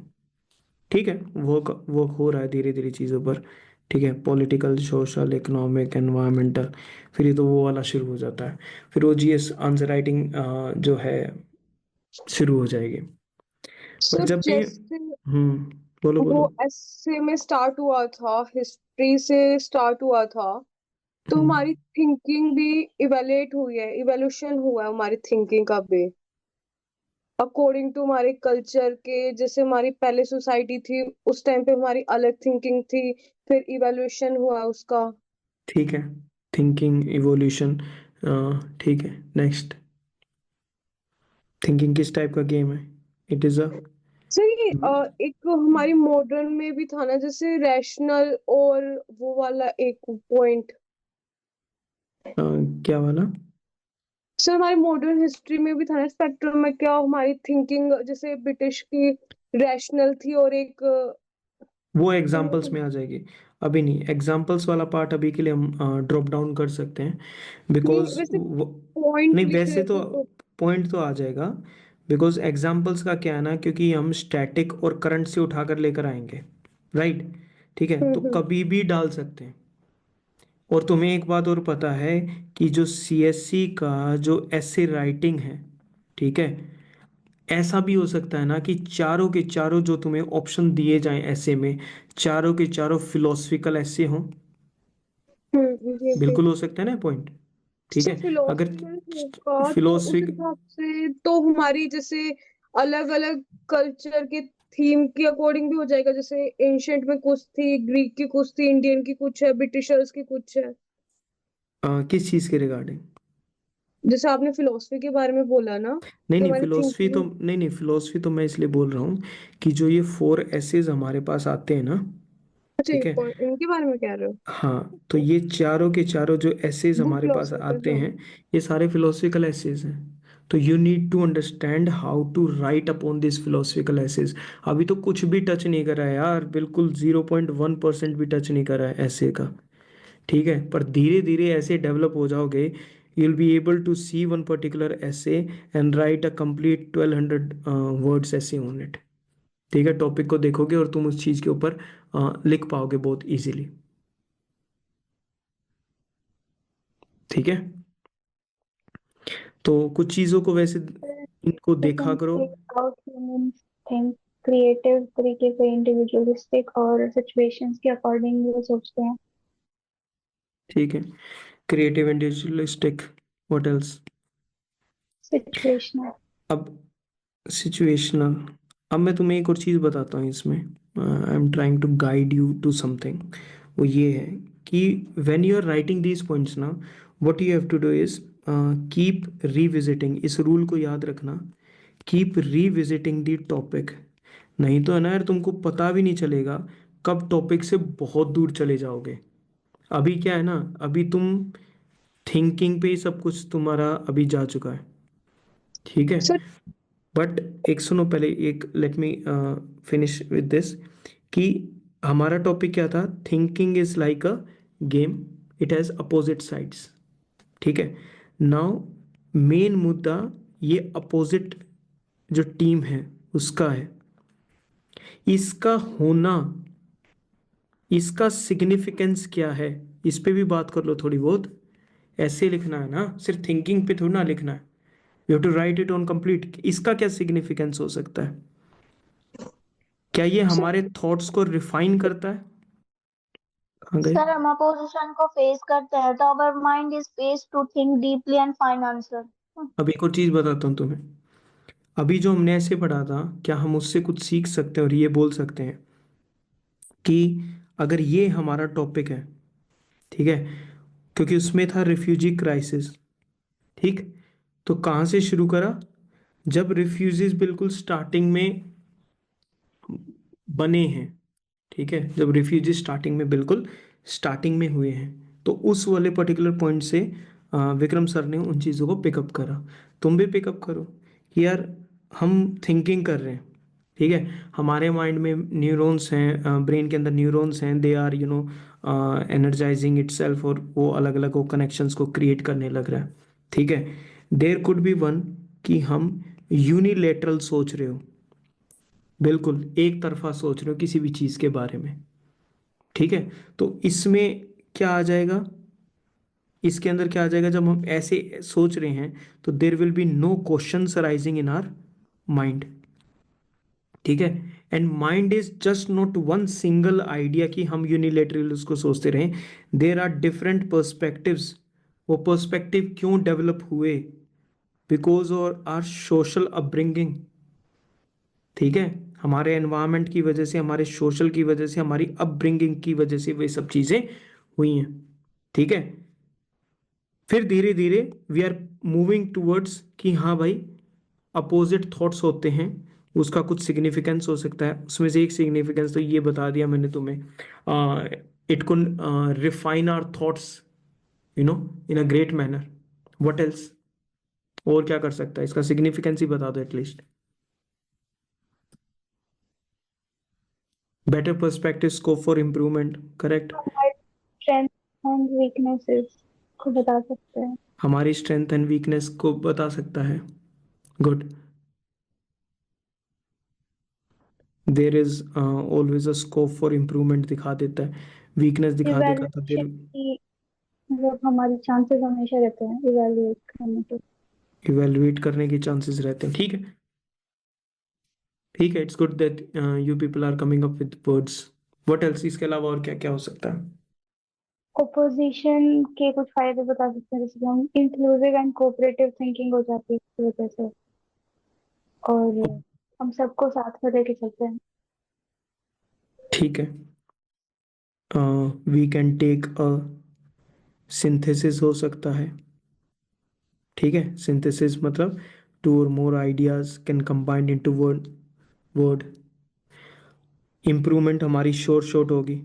ठीक है। वर्क हो रहा है धीरे धीरे चीज़ों पर, ठीक है, पॉलिटिकल, सोशल, इकोनॉमिक, एनवायरमेंटल। फिर ये तो वो वाला शुरू हो जाता है, फिर वो जीएस आंसर राइटिंग जो है शुरू हो जाएगी। बट सर जब भी जैसे बोलो वो बोलो। ऐसे में स्टार्ट हुआ था, हिस्ट्री से स्टार्ट हुआ था, तो हम्म, हमारी थिंकिंग भी इवेल्युएट हुई है, इवोल्यूशन हुआ है हमारी थिंकिंग का भी, अकॉर्डिंग टू हमारे कल्चर के। जैसे हमारी पहले सोसाइटी थी, उस टाइम पे हमारी अलग थिंकिंग थी, फिर इवोल्यूशन हुआ उसका। ठीक है, थिंकिंग इवोल्यूशन, ठीक है। नेक्स्ट, थिंकिंग किस टाइप का गेम है? इट इज अ सही। एक हमारी मॉडर्न में भी था ना, जैसे रैशनल और वो वाला एक पॉइंट। क्या वाला? सर हमारी मॉडर्न हिस्ट्री में भी था ना स्पेक्ट्रम में, क्या हमारी थिंकिंग जैसे ब्रिटिश की रैशनल थी और एक वो एग्जाम्पल्स में आ जाएगी, अभी नहीं। एग्जाम्पल्स वाला पार्ट अभी के लिए हम ड्रॉप डाउन कर सकते हैं नहीं, बिकॉज वैसे पॉइंट नहीं, लिख वैसे रहे तो थे तो। पॉइंट तो आ जाएगा बिकॉज एग्जाम्पल्स का क्या है ना, क्योंकि हम स्टैटिक और करंट से उठाकर लेकर आएंगे, राइट, ठीक है, तो हम्म। कभी भी डाल सकते हैं। और तुम्हें एक बात और पता है कि जो सीएससी का जो ऐसे राइटिंग है, ठीक है, ऐसा भी हो सकता है ना कि चारों के चारों जो तुम्हें ऑप्शन दिए जाएं ऐसे में, चारों के चारों फिलोसफिकल ऐसे हों। ये भी। बिल्कुल हो सकता है ना पॉइंट, ठीक सर है। अगर फिलोसफिकल होगा तो उस फिलोसफिक हिसाब से तो हमारी जैसे अलग अलग कल्चर के थीम के अकॉर्डिंग भी हो जाएगा। जैसे एंशंट में कुछ थी, ग्रीक की कुछ थी, इंडियन की कुछ है, ब्रिटिशर्स की कुछ है। किस चीज़ के रिगार्डिंग? जैसे आपने फिलोसफी के बारे में बोला ना, नहीं कि नहीं, हमारी फिलोसफी तो थिंकिंग। नहीं नहीं, फिलोसफी तो मैं इसलिए बोल रहा हूँ कि जो ये 4 एसेज हमारे पास आते हैं ना, अच्छा, ठीक है, इनके बारे में कह रहे हो? हाँ, तो ये चारों के चारों जो एसेज वो हमारे पास फिलोसफिकल आते है। हैं, ये सारे फिलोसफिकल एसेज हैं। तो you need to understand how to write upon this philosophical essays. अभी तो कुछ भी टच नहीं करा है यार, बिल्कुल 0.1% भी टच नहीं करा है ऐसे का, ठीक है, पर धीरे धीरे ऐसे डेवलप हो जाओगे, you will be able to see one particular essay and write a complete 1200 words essay on it, ठीक है। टॉपिक को देखोगे और तुम उस चीज़ के ऊपर लिख पाओगे बहुत इजीली, ठीक है। तो कुछ चीज़ों को वैसे इनको देखा करो, थिंक क्रिएटिव तरीके से, इंडिविजुअलिस्टिक और सिचुएशंस के अकॉर्डिंग वो सोचते हैं। ठीक है, creative individualistic, what else? Situational. अब सिचुएशनल। अब मैं तुम्हें एक और चीज़ बताता हूँ इसमें, I am trying to guide you to something. वो ये है कि when you are writing these points ना, what you have to do is keep revisiting, इस रूल को याद रखना, कीप रिविजिटिंग द टॉपिक। नहीं तो है ना यार, तुमको पता भी नहीं चलेगा कब टॉपिक से बहुत दूर चले जाओगे। अभी क्या है ना, अभी तुम थिंकिंग पे ही सब कुछ तुम्हारा अभी जा चुका है, ठीक है। सर बट एक सुनो पहले, एक let me finish with this, कि हमारा टॉपिक क्या था? Thinking is like a game, it has opposite sides, ठीक है। नाउ मेन मुद्दा ये अपोजिट जो टीम है उसका है, इसका होना, इसका सिग्निफिकेंस क्या है, इस पे भी बात कर लो थोड़ी बहुत। ऐसे लिखना है ना, सिर्फ थिंकिंग पे थोड़ा ना लिखना है, you have to write it on complete. इसका क्या सिग्निफिकेंस हो सकता है? क्या ये सर हमारे थॉट्स को रिफाइन करता है? हाँ गए। सर हम अपोजिशन को फेस करते हैं तो our mind is space to think deeply and find answer. अब एक और चीज बताता हूँ तुम्हें। अभी जो हमने ऐसे पढ़ा था, क्या हम उससे कुछ सीख सकते हैं और ये बोल सकते हैं कि अगर ये हमारा टॉपिक है, ठीक है, क्योंकि उसमें था रिफ्यूजी क्राइसिस, ठीक, तो कहाँ से शुरू करा? जब रिफ्यूजीज बिल्कुल स्टार्टिंग में बने हैं, ठीक है, जब रिफ्यूजी स्टार्टिंग में बिल्कुल स्टार्टिंग में हुए हैं, तो उस वाले पर्टिकुलर पॉइंट से विक्रम सर ने उन चीज़ों को पिकअप करा। तुम भी पिकअप करो कि यार हम थिंकिंग कर रहे हैं, ठीक है, हमारे माइंड में न्यूरॉन्स हैं, ब्रेन के अंदर न्यूरॉन्स हैं, दे आर एनर्जाइजिंग इटसेल्फ, और वो अलग अलग वो कनेक्शंस को क्रिएट करने लग रहा है, ठीक है। देयर कुड बी वन कि हम यूनिलेटरल सोच रहे हो, बिल्कुल एक तरफा सोच रहे हो किसी भी चीज़ के बारे में, ठीक है। तो इसमें क्या आ जाएगा, इसके अंदर क्या आ जाएगा, जब हम ऐसे सोच रहे हैं तो there will be no questions arising in our mind, ठीक है। And mind is just not one single idea कि हम यूनिलेटरली उसको सोचते रहें। There are different perspectives. वो पर्सपेक्टिव क्यों डेवलप हुए? बिकॉज और आर सोशल अपब्रिंगिंग, ठीक है, हमारे एनवायरनमेंट की वजह से, हमारे सोशल की वजह से, हमारी अपब्रिंगिंग की वजह से वे सब चीज़ें हुई हैं, ठीक है। फिर धीरे धीरे वी आर मूविंग टूवर्ड्स कि हाँ भाई अपोजिट थॉट्स होते हैं, उसका कुछ सिग्निफिकेंस हो सकता है। उसमें से एक सिग्निफिकेंस तो ये बता दिया मैंने तुम्हें, it can refine our thoughts in a great manner. What else? और क्या कर सकता है? इसका सिग्निफिकेंस ही बता दो at least. Better perspective, scope for improvement, correct. हमारे स्ट्रेंथ एंड वीकनेसेस को बता सकते हैं। हमारी स्ट्रेंथ एंड वीकनेस को बता सकता है, good. There is always a scope for improvement दिखा देता है, वीकनेस दिखा देगा तो इवैल्यूएशन देर की मतलब हमारी चांसेस हमेशा रहते हैं इवैल्यूएट करने के। इवेलुएट करने के चांसेस रहते हैं, ठीक है, ठीक है। It's good that you people are coming up with words. What else? इसके अलावा और क्या क्या हो सकता है? ओपोजिशन के कुछ फायदे बता सकते हैं, जैसे कि हम इंक्लूसिव एंड कोऑपरेटिव थिंकिंग हो जाती है इसकी वजह से, और हम सबको साथ में लेके चलते हैं। ठीक है, we can take a synthesis हो सकता है, ठीक है। सिंथेसिस मतलब टू और more ideas can combined into word. Improvement हमारी शॉर्ट शॉर्ट होगी,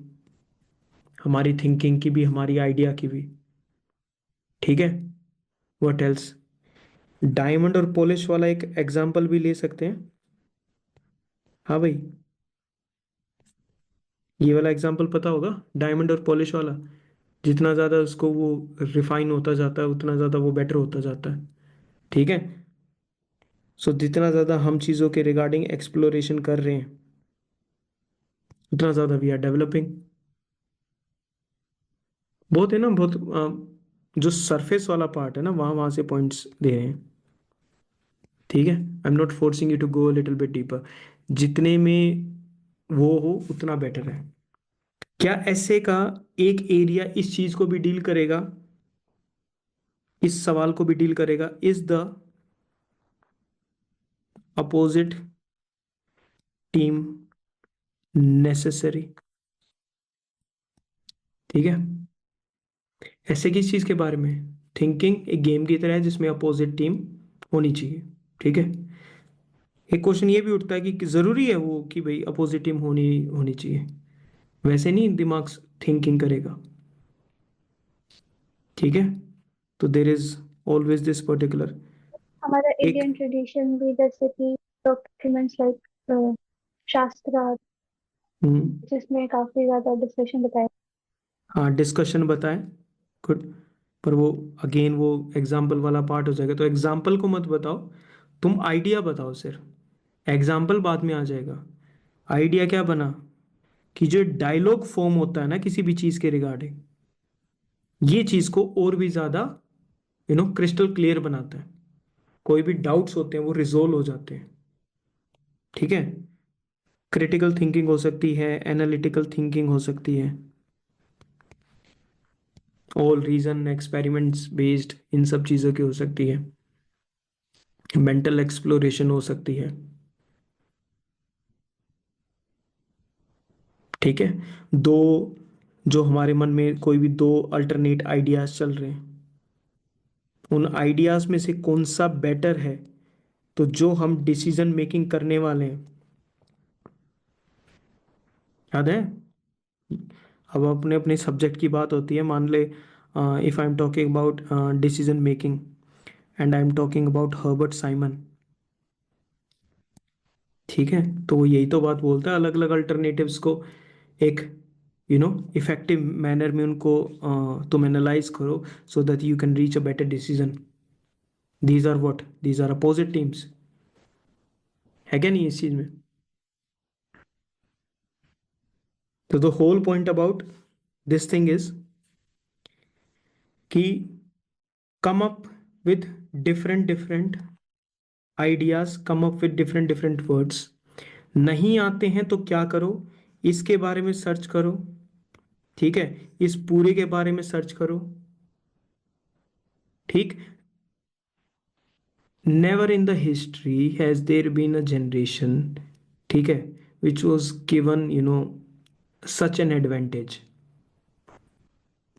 हमारी थिंकिंग की भी, हमारी आइडिया की भी, ठीक है। What else? डायमंड और पॉलिश वाला एक एग्जांपल भी ले सकते हैं। हाँ भाई, ये वाला एग्जांपल पता होगा, डायमंड और पॉलिश वाला। जितना ज़्यादा उसको वो रिफाइन होता जाता है उतना ज़्यादा वो बेटर होता जाता है, ठीक है। सो जितना ज़्यादा हम चीज़ों के रिगार्डिंग एक्सप्लोरेशन कर रहे हैं उतना ज़्यादा वी आर डेवलपिंग। बहुत है ना, बहुत जो सरफेस वाला पार्ट है ना, वहाँ वहाँ से पॉइंट्स दे रहे हैं, ठीक है। I am not forcing you to go little bit deeper, जितने में वो हो उतना बेटर है। क्या ऐसे का एक एरिया इस चीज को भी डील करेगा, इस सवाल को भी डील करेगा? Is the opposite team necessary? ठीक है, ऐसे किस चीज के बारे में? थिंकिंग एक गेम की तरह है जिसमें अपोजिट टीम होनी चाहिए, ठीक है। एक क्वेश्चन ये भी उठता है कि जरूरी है वो कि भाई अपोजिट टीम होनी होनी चाहिए? वैसे नहीं दिमाग थिंकिंग करेगा, ठीक है। तो there is always this particular हमारा एक, इंडियन ट्रेडिशन भी, जैसे कि डॉक्यूमेंट्स लाइक शास्त्र, हम्म, जिसमें काफी ज्यादा डिस्कशन बताया। हाँ डिस्कशन बताएं, गुड। पर वो अगेन वो एग्जाम्पल वाला पार्ट हो जाएगा, तो एग्जाम्पल को मत बताओ, तुम आइडिया बताओ सिर्फ, एग्जाम्पल बाद में आ जाएगा। आइडिया क्या बना कि जो डायलॉग फॉर्म होता है ना किसी भी चीज के रिगार्डिंग, ये चीज को और भी ज्यादा क्रिस्टल क्लियर बनाता है। कोई भी डाउट्स होते हैं वो रिजोल्व हो जाते हैं, ठीक है। क्रिटिकल थिंकिंग हो सकती है, एनालिटिकल थिंकिंग हो सकती है, ऑल रीजन एक्सपेरिमेंट्स बेस्ड, इन सब चीज़ों की हो सकती है, मेंटल एक्सप्लोरेशन हो सकती है। ठीक है, दो, जो हमारे मन में कोई भी दो अल्टरनेट आइडियाज चल रहे हैं, उन आइडियाज में से कौन सा बेटर है, तो जो हम डिसीजन मेकिंग करने वाले हैं, याद है? अब अपने अपने सब्जेक्ट की बात होती है, मान ले if I am talking about decision making and I am talking about Herbert Simon, ठीक है, तो वो यही तो बात बोलता है, अलग अलग अल्टरनेटिव्स को एक इफेक्टिव मैनर में उनको तुम एनालाइज करो, so that you can reach a better decision. These are what, these are opposite teams, है क्या नहीं इस चीज में? तो the whole point about this thing is कि come up with different ideas, come up with different words। नहीं आते हैं तो क्या करो, इसके बारे में सर्च करो, ठीक है, इस पूरे के बारे में सर्च करो, ठीक। Never in the history has there been a generation, ठीक है, which was given such an advantage.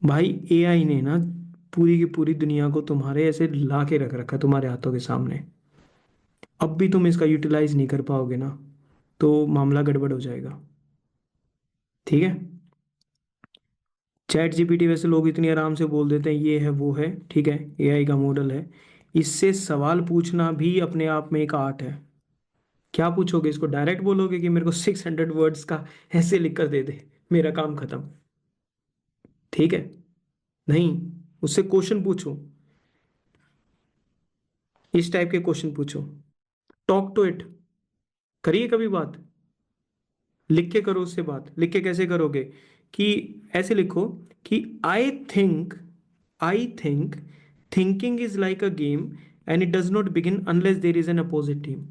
भाई एआई ने ना पूरी की पूरी दुनिया को तुम्हारे ऐसे ला के रख रखा है तुम्हारे हाथों के सामने, अब भी तुम इसका यूटिलाइज नहीं कर पाओगे ना, तो मामला गड़बड़ हो जाएगा। ठीक है, चैट जीपीटी वैसे लोग इतनी आराम से बोल देते हैं ये है वो है, ठीक है, एआई का मॉडल है, इससे सवाल पूछना भी अपने आप में एक आर्ट है। क्या पूछोगे इसको? डायरेक्ट बोलोगे कि मेरे को 600 वर्ड्स का ऐसे लिख कर दे दे, मेरा काम खत्म? ठीक है, नहीं, उससे क्वेश्चन पूछो, इस टाइप के क्वेश्चन पूछो, टॉक टू इट, करिए कभी बात, लिख के करो उससे बात। लिख के कैसे करोगे? कि ऐसे लिखो कि I think thinking is like a game and it does not begin unless there is an opposite team.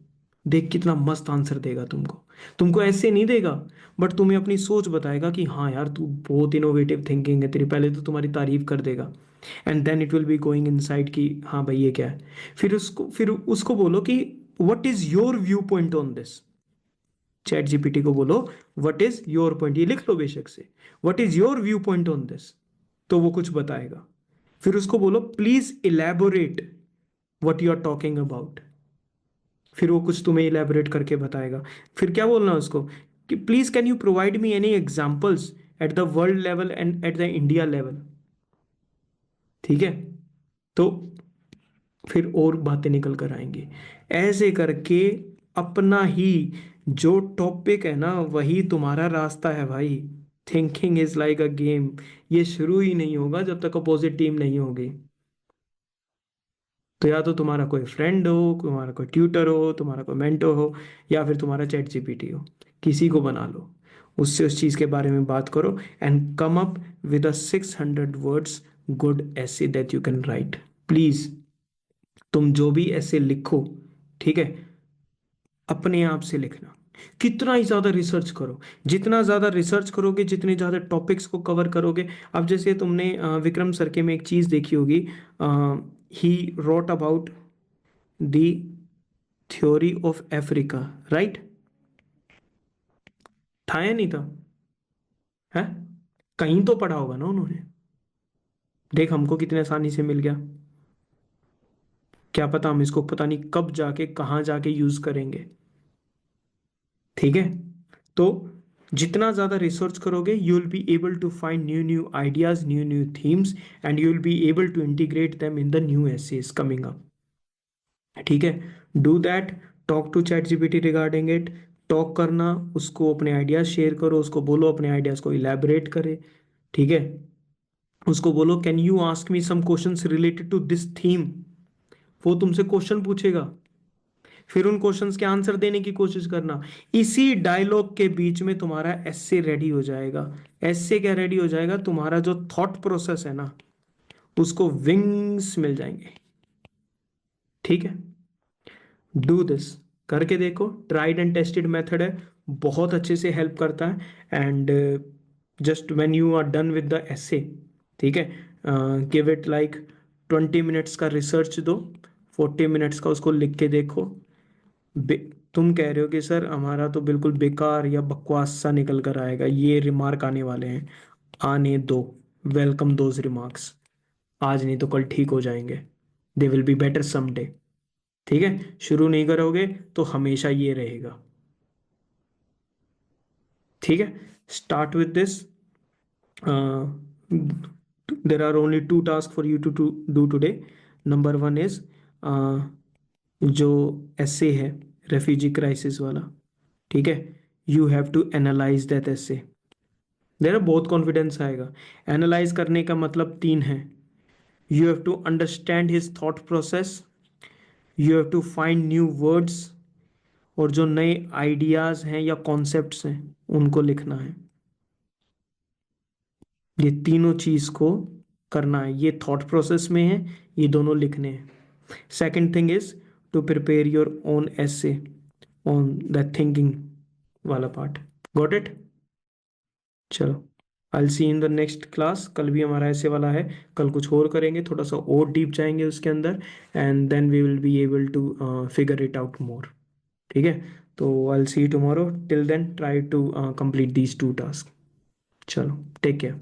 देख कितना मस्त आंसर देगा तुमको, तुमको ऐसे नहीं देगा, बट तुम्हें अपनी सोच बताएगा कि हाँ यार तू बहुत इनोवेटिव थिंकिंग है तेरी, पहले तो तुम्हारी तारीफ कर देगा, and then it will be going inside कि हाँ भाई ये क्या है। फिर उसको बोलो कि what is your viewpoint on this. Chat GPT को बोलो व्हाट इज योर पॉइंट, ये लिख लो बेशक से, what is your viewpoint on this, तो वो कुछ बताएगा। फिर उसको बोलो please elaborate what you are talking about, फिर वो कुछ तुम्हें इलेबोरेट करके बताएगा। फिर क्या बोलना है उसको कि please can you provide me any examples at the world level and at the India level. ठीक है, तो फिर और बातें निकल कर आएंगी, ऐसे करके अपना ही जो टॉपिक है ना वही तुम्हारा रास्ता है भाई। Thinking is like a game, ये शुरू ही नहीं होगा जब तक अपोजिट टीम नहीं होगी। तो या तो तुम्हारा कोई फ्रेंड हो, तुम्हारा कोई ट्यूटर हो, तुम्हारा कोई मेंटर हो, या फिर तुम्हारा चैट जीपीटी हो, किसी को बना लो, उससे उस चीज़ के बारे में बात करो and come up with a 600 words good essay that you can write. Please तुम जो भी ऐसे लिखो, ठीक है, अपने आप से लिखना, कितना ही ज्यादा रिसर्च करो, जितना ज्यादा रिसर्च करोगे जितने ज्यादा टॉपिक्स को कवर करोगे। अब जैसे तुमने विक्रम सर के में एक चीज देखी होगी, he wrote about the theory of Africa, right? था या नहीं था? है, कहीं तो पढ़ा होगा ना उन्होंने। देख हमको कितने आसानी से मिल गया, क्या पता हम इसको पता नहीं कब जाके कहाँ जाके यूज करेंगे। ठीक है, तो जितना ज़्यादा रिसर्च करोगे you will be able to find new new ideas, new new themes, and you will be able to integrate them in the new essays coming up. ठीक है, do that, talk to ChatGPT regarding it, talk करना, उसको अपने ideas share करो, उसको बोलो अपने ideas को इलेबोरेट करे। ठीक है, उसको बोलो can you ask me some questions related to this theme, वो तुमसे क्वेश्चन पूछेगा, फिर उन क्वेश्चंस के आंसर देने की कोशिश करना। इसी डायलॉग के बीच में तुम्हारा एस्से रेडी हो जाएगा। एस्से क्या रेडी हो जाएगा? तुम्हारा जो थॉट प्रोसेस है ना उसको विंग्स मिल जाएंगे। ठीक है, डू दिस, करके देखो, ट्राइड एंड टेस्टेड मेथड है, बहुत अच्छे से हेल्प करता है। And just when you are done with the essay, ठीक है, गिव इट लाइक 20 मिनट्स का रिसर्च दो, 40 मिनट्स का उसको लिख के देखो। तुम कह रहे हो कि सर हमारा तो बिल्कुल बेकार या बकवास सा निकल कर आएगा, ये रिमार्क आने वाले हैं, आने दो, वेलकम दोज रिमार्क्स, आज नहीं तो कल ठीक हो जाएंगे, दे विल बी बेटर समडे। ठीक है, शुरू नहीं करोगे तो हमेशा ये रहेगा। ठीक है, start with this. There are only 2 task for you to do today. Number 1 is जो ऐसे है रेफ्यूजी क्राइसिस वाला, ठीक है, you have to analyse that essay. There बहुत कॉन्फिडेंस आएगा। एनालाइज करने का मतलब 3 है। You have to understand his thought process, you have to find new words, और जो नए आइडियाज हैं या कॉन्सेप्ट्स हैं उनको लिखना है। ये तीनों चीज को करना है, ये थॉट प्रोसेस में है, ये दोनों लिखने हैं। Second thing is to prepare your own essay on the thinking वाला पार्ट। Got it? चलो, I see in the next class. कल भी हमारा ऐसे वाला है, कल कुछ और करेंगे, थोड़ा सा और डीप जाएंगे उसके अंदर, and then we will be able to figure it out more. ठीक है, तो I see you tomorrow. Till then try to complete these 2 task. चलो, टेक केयर।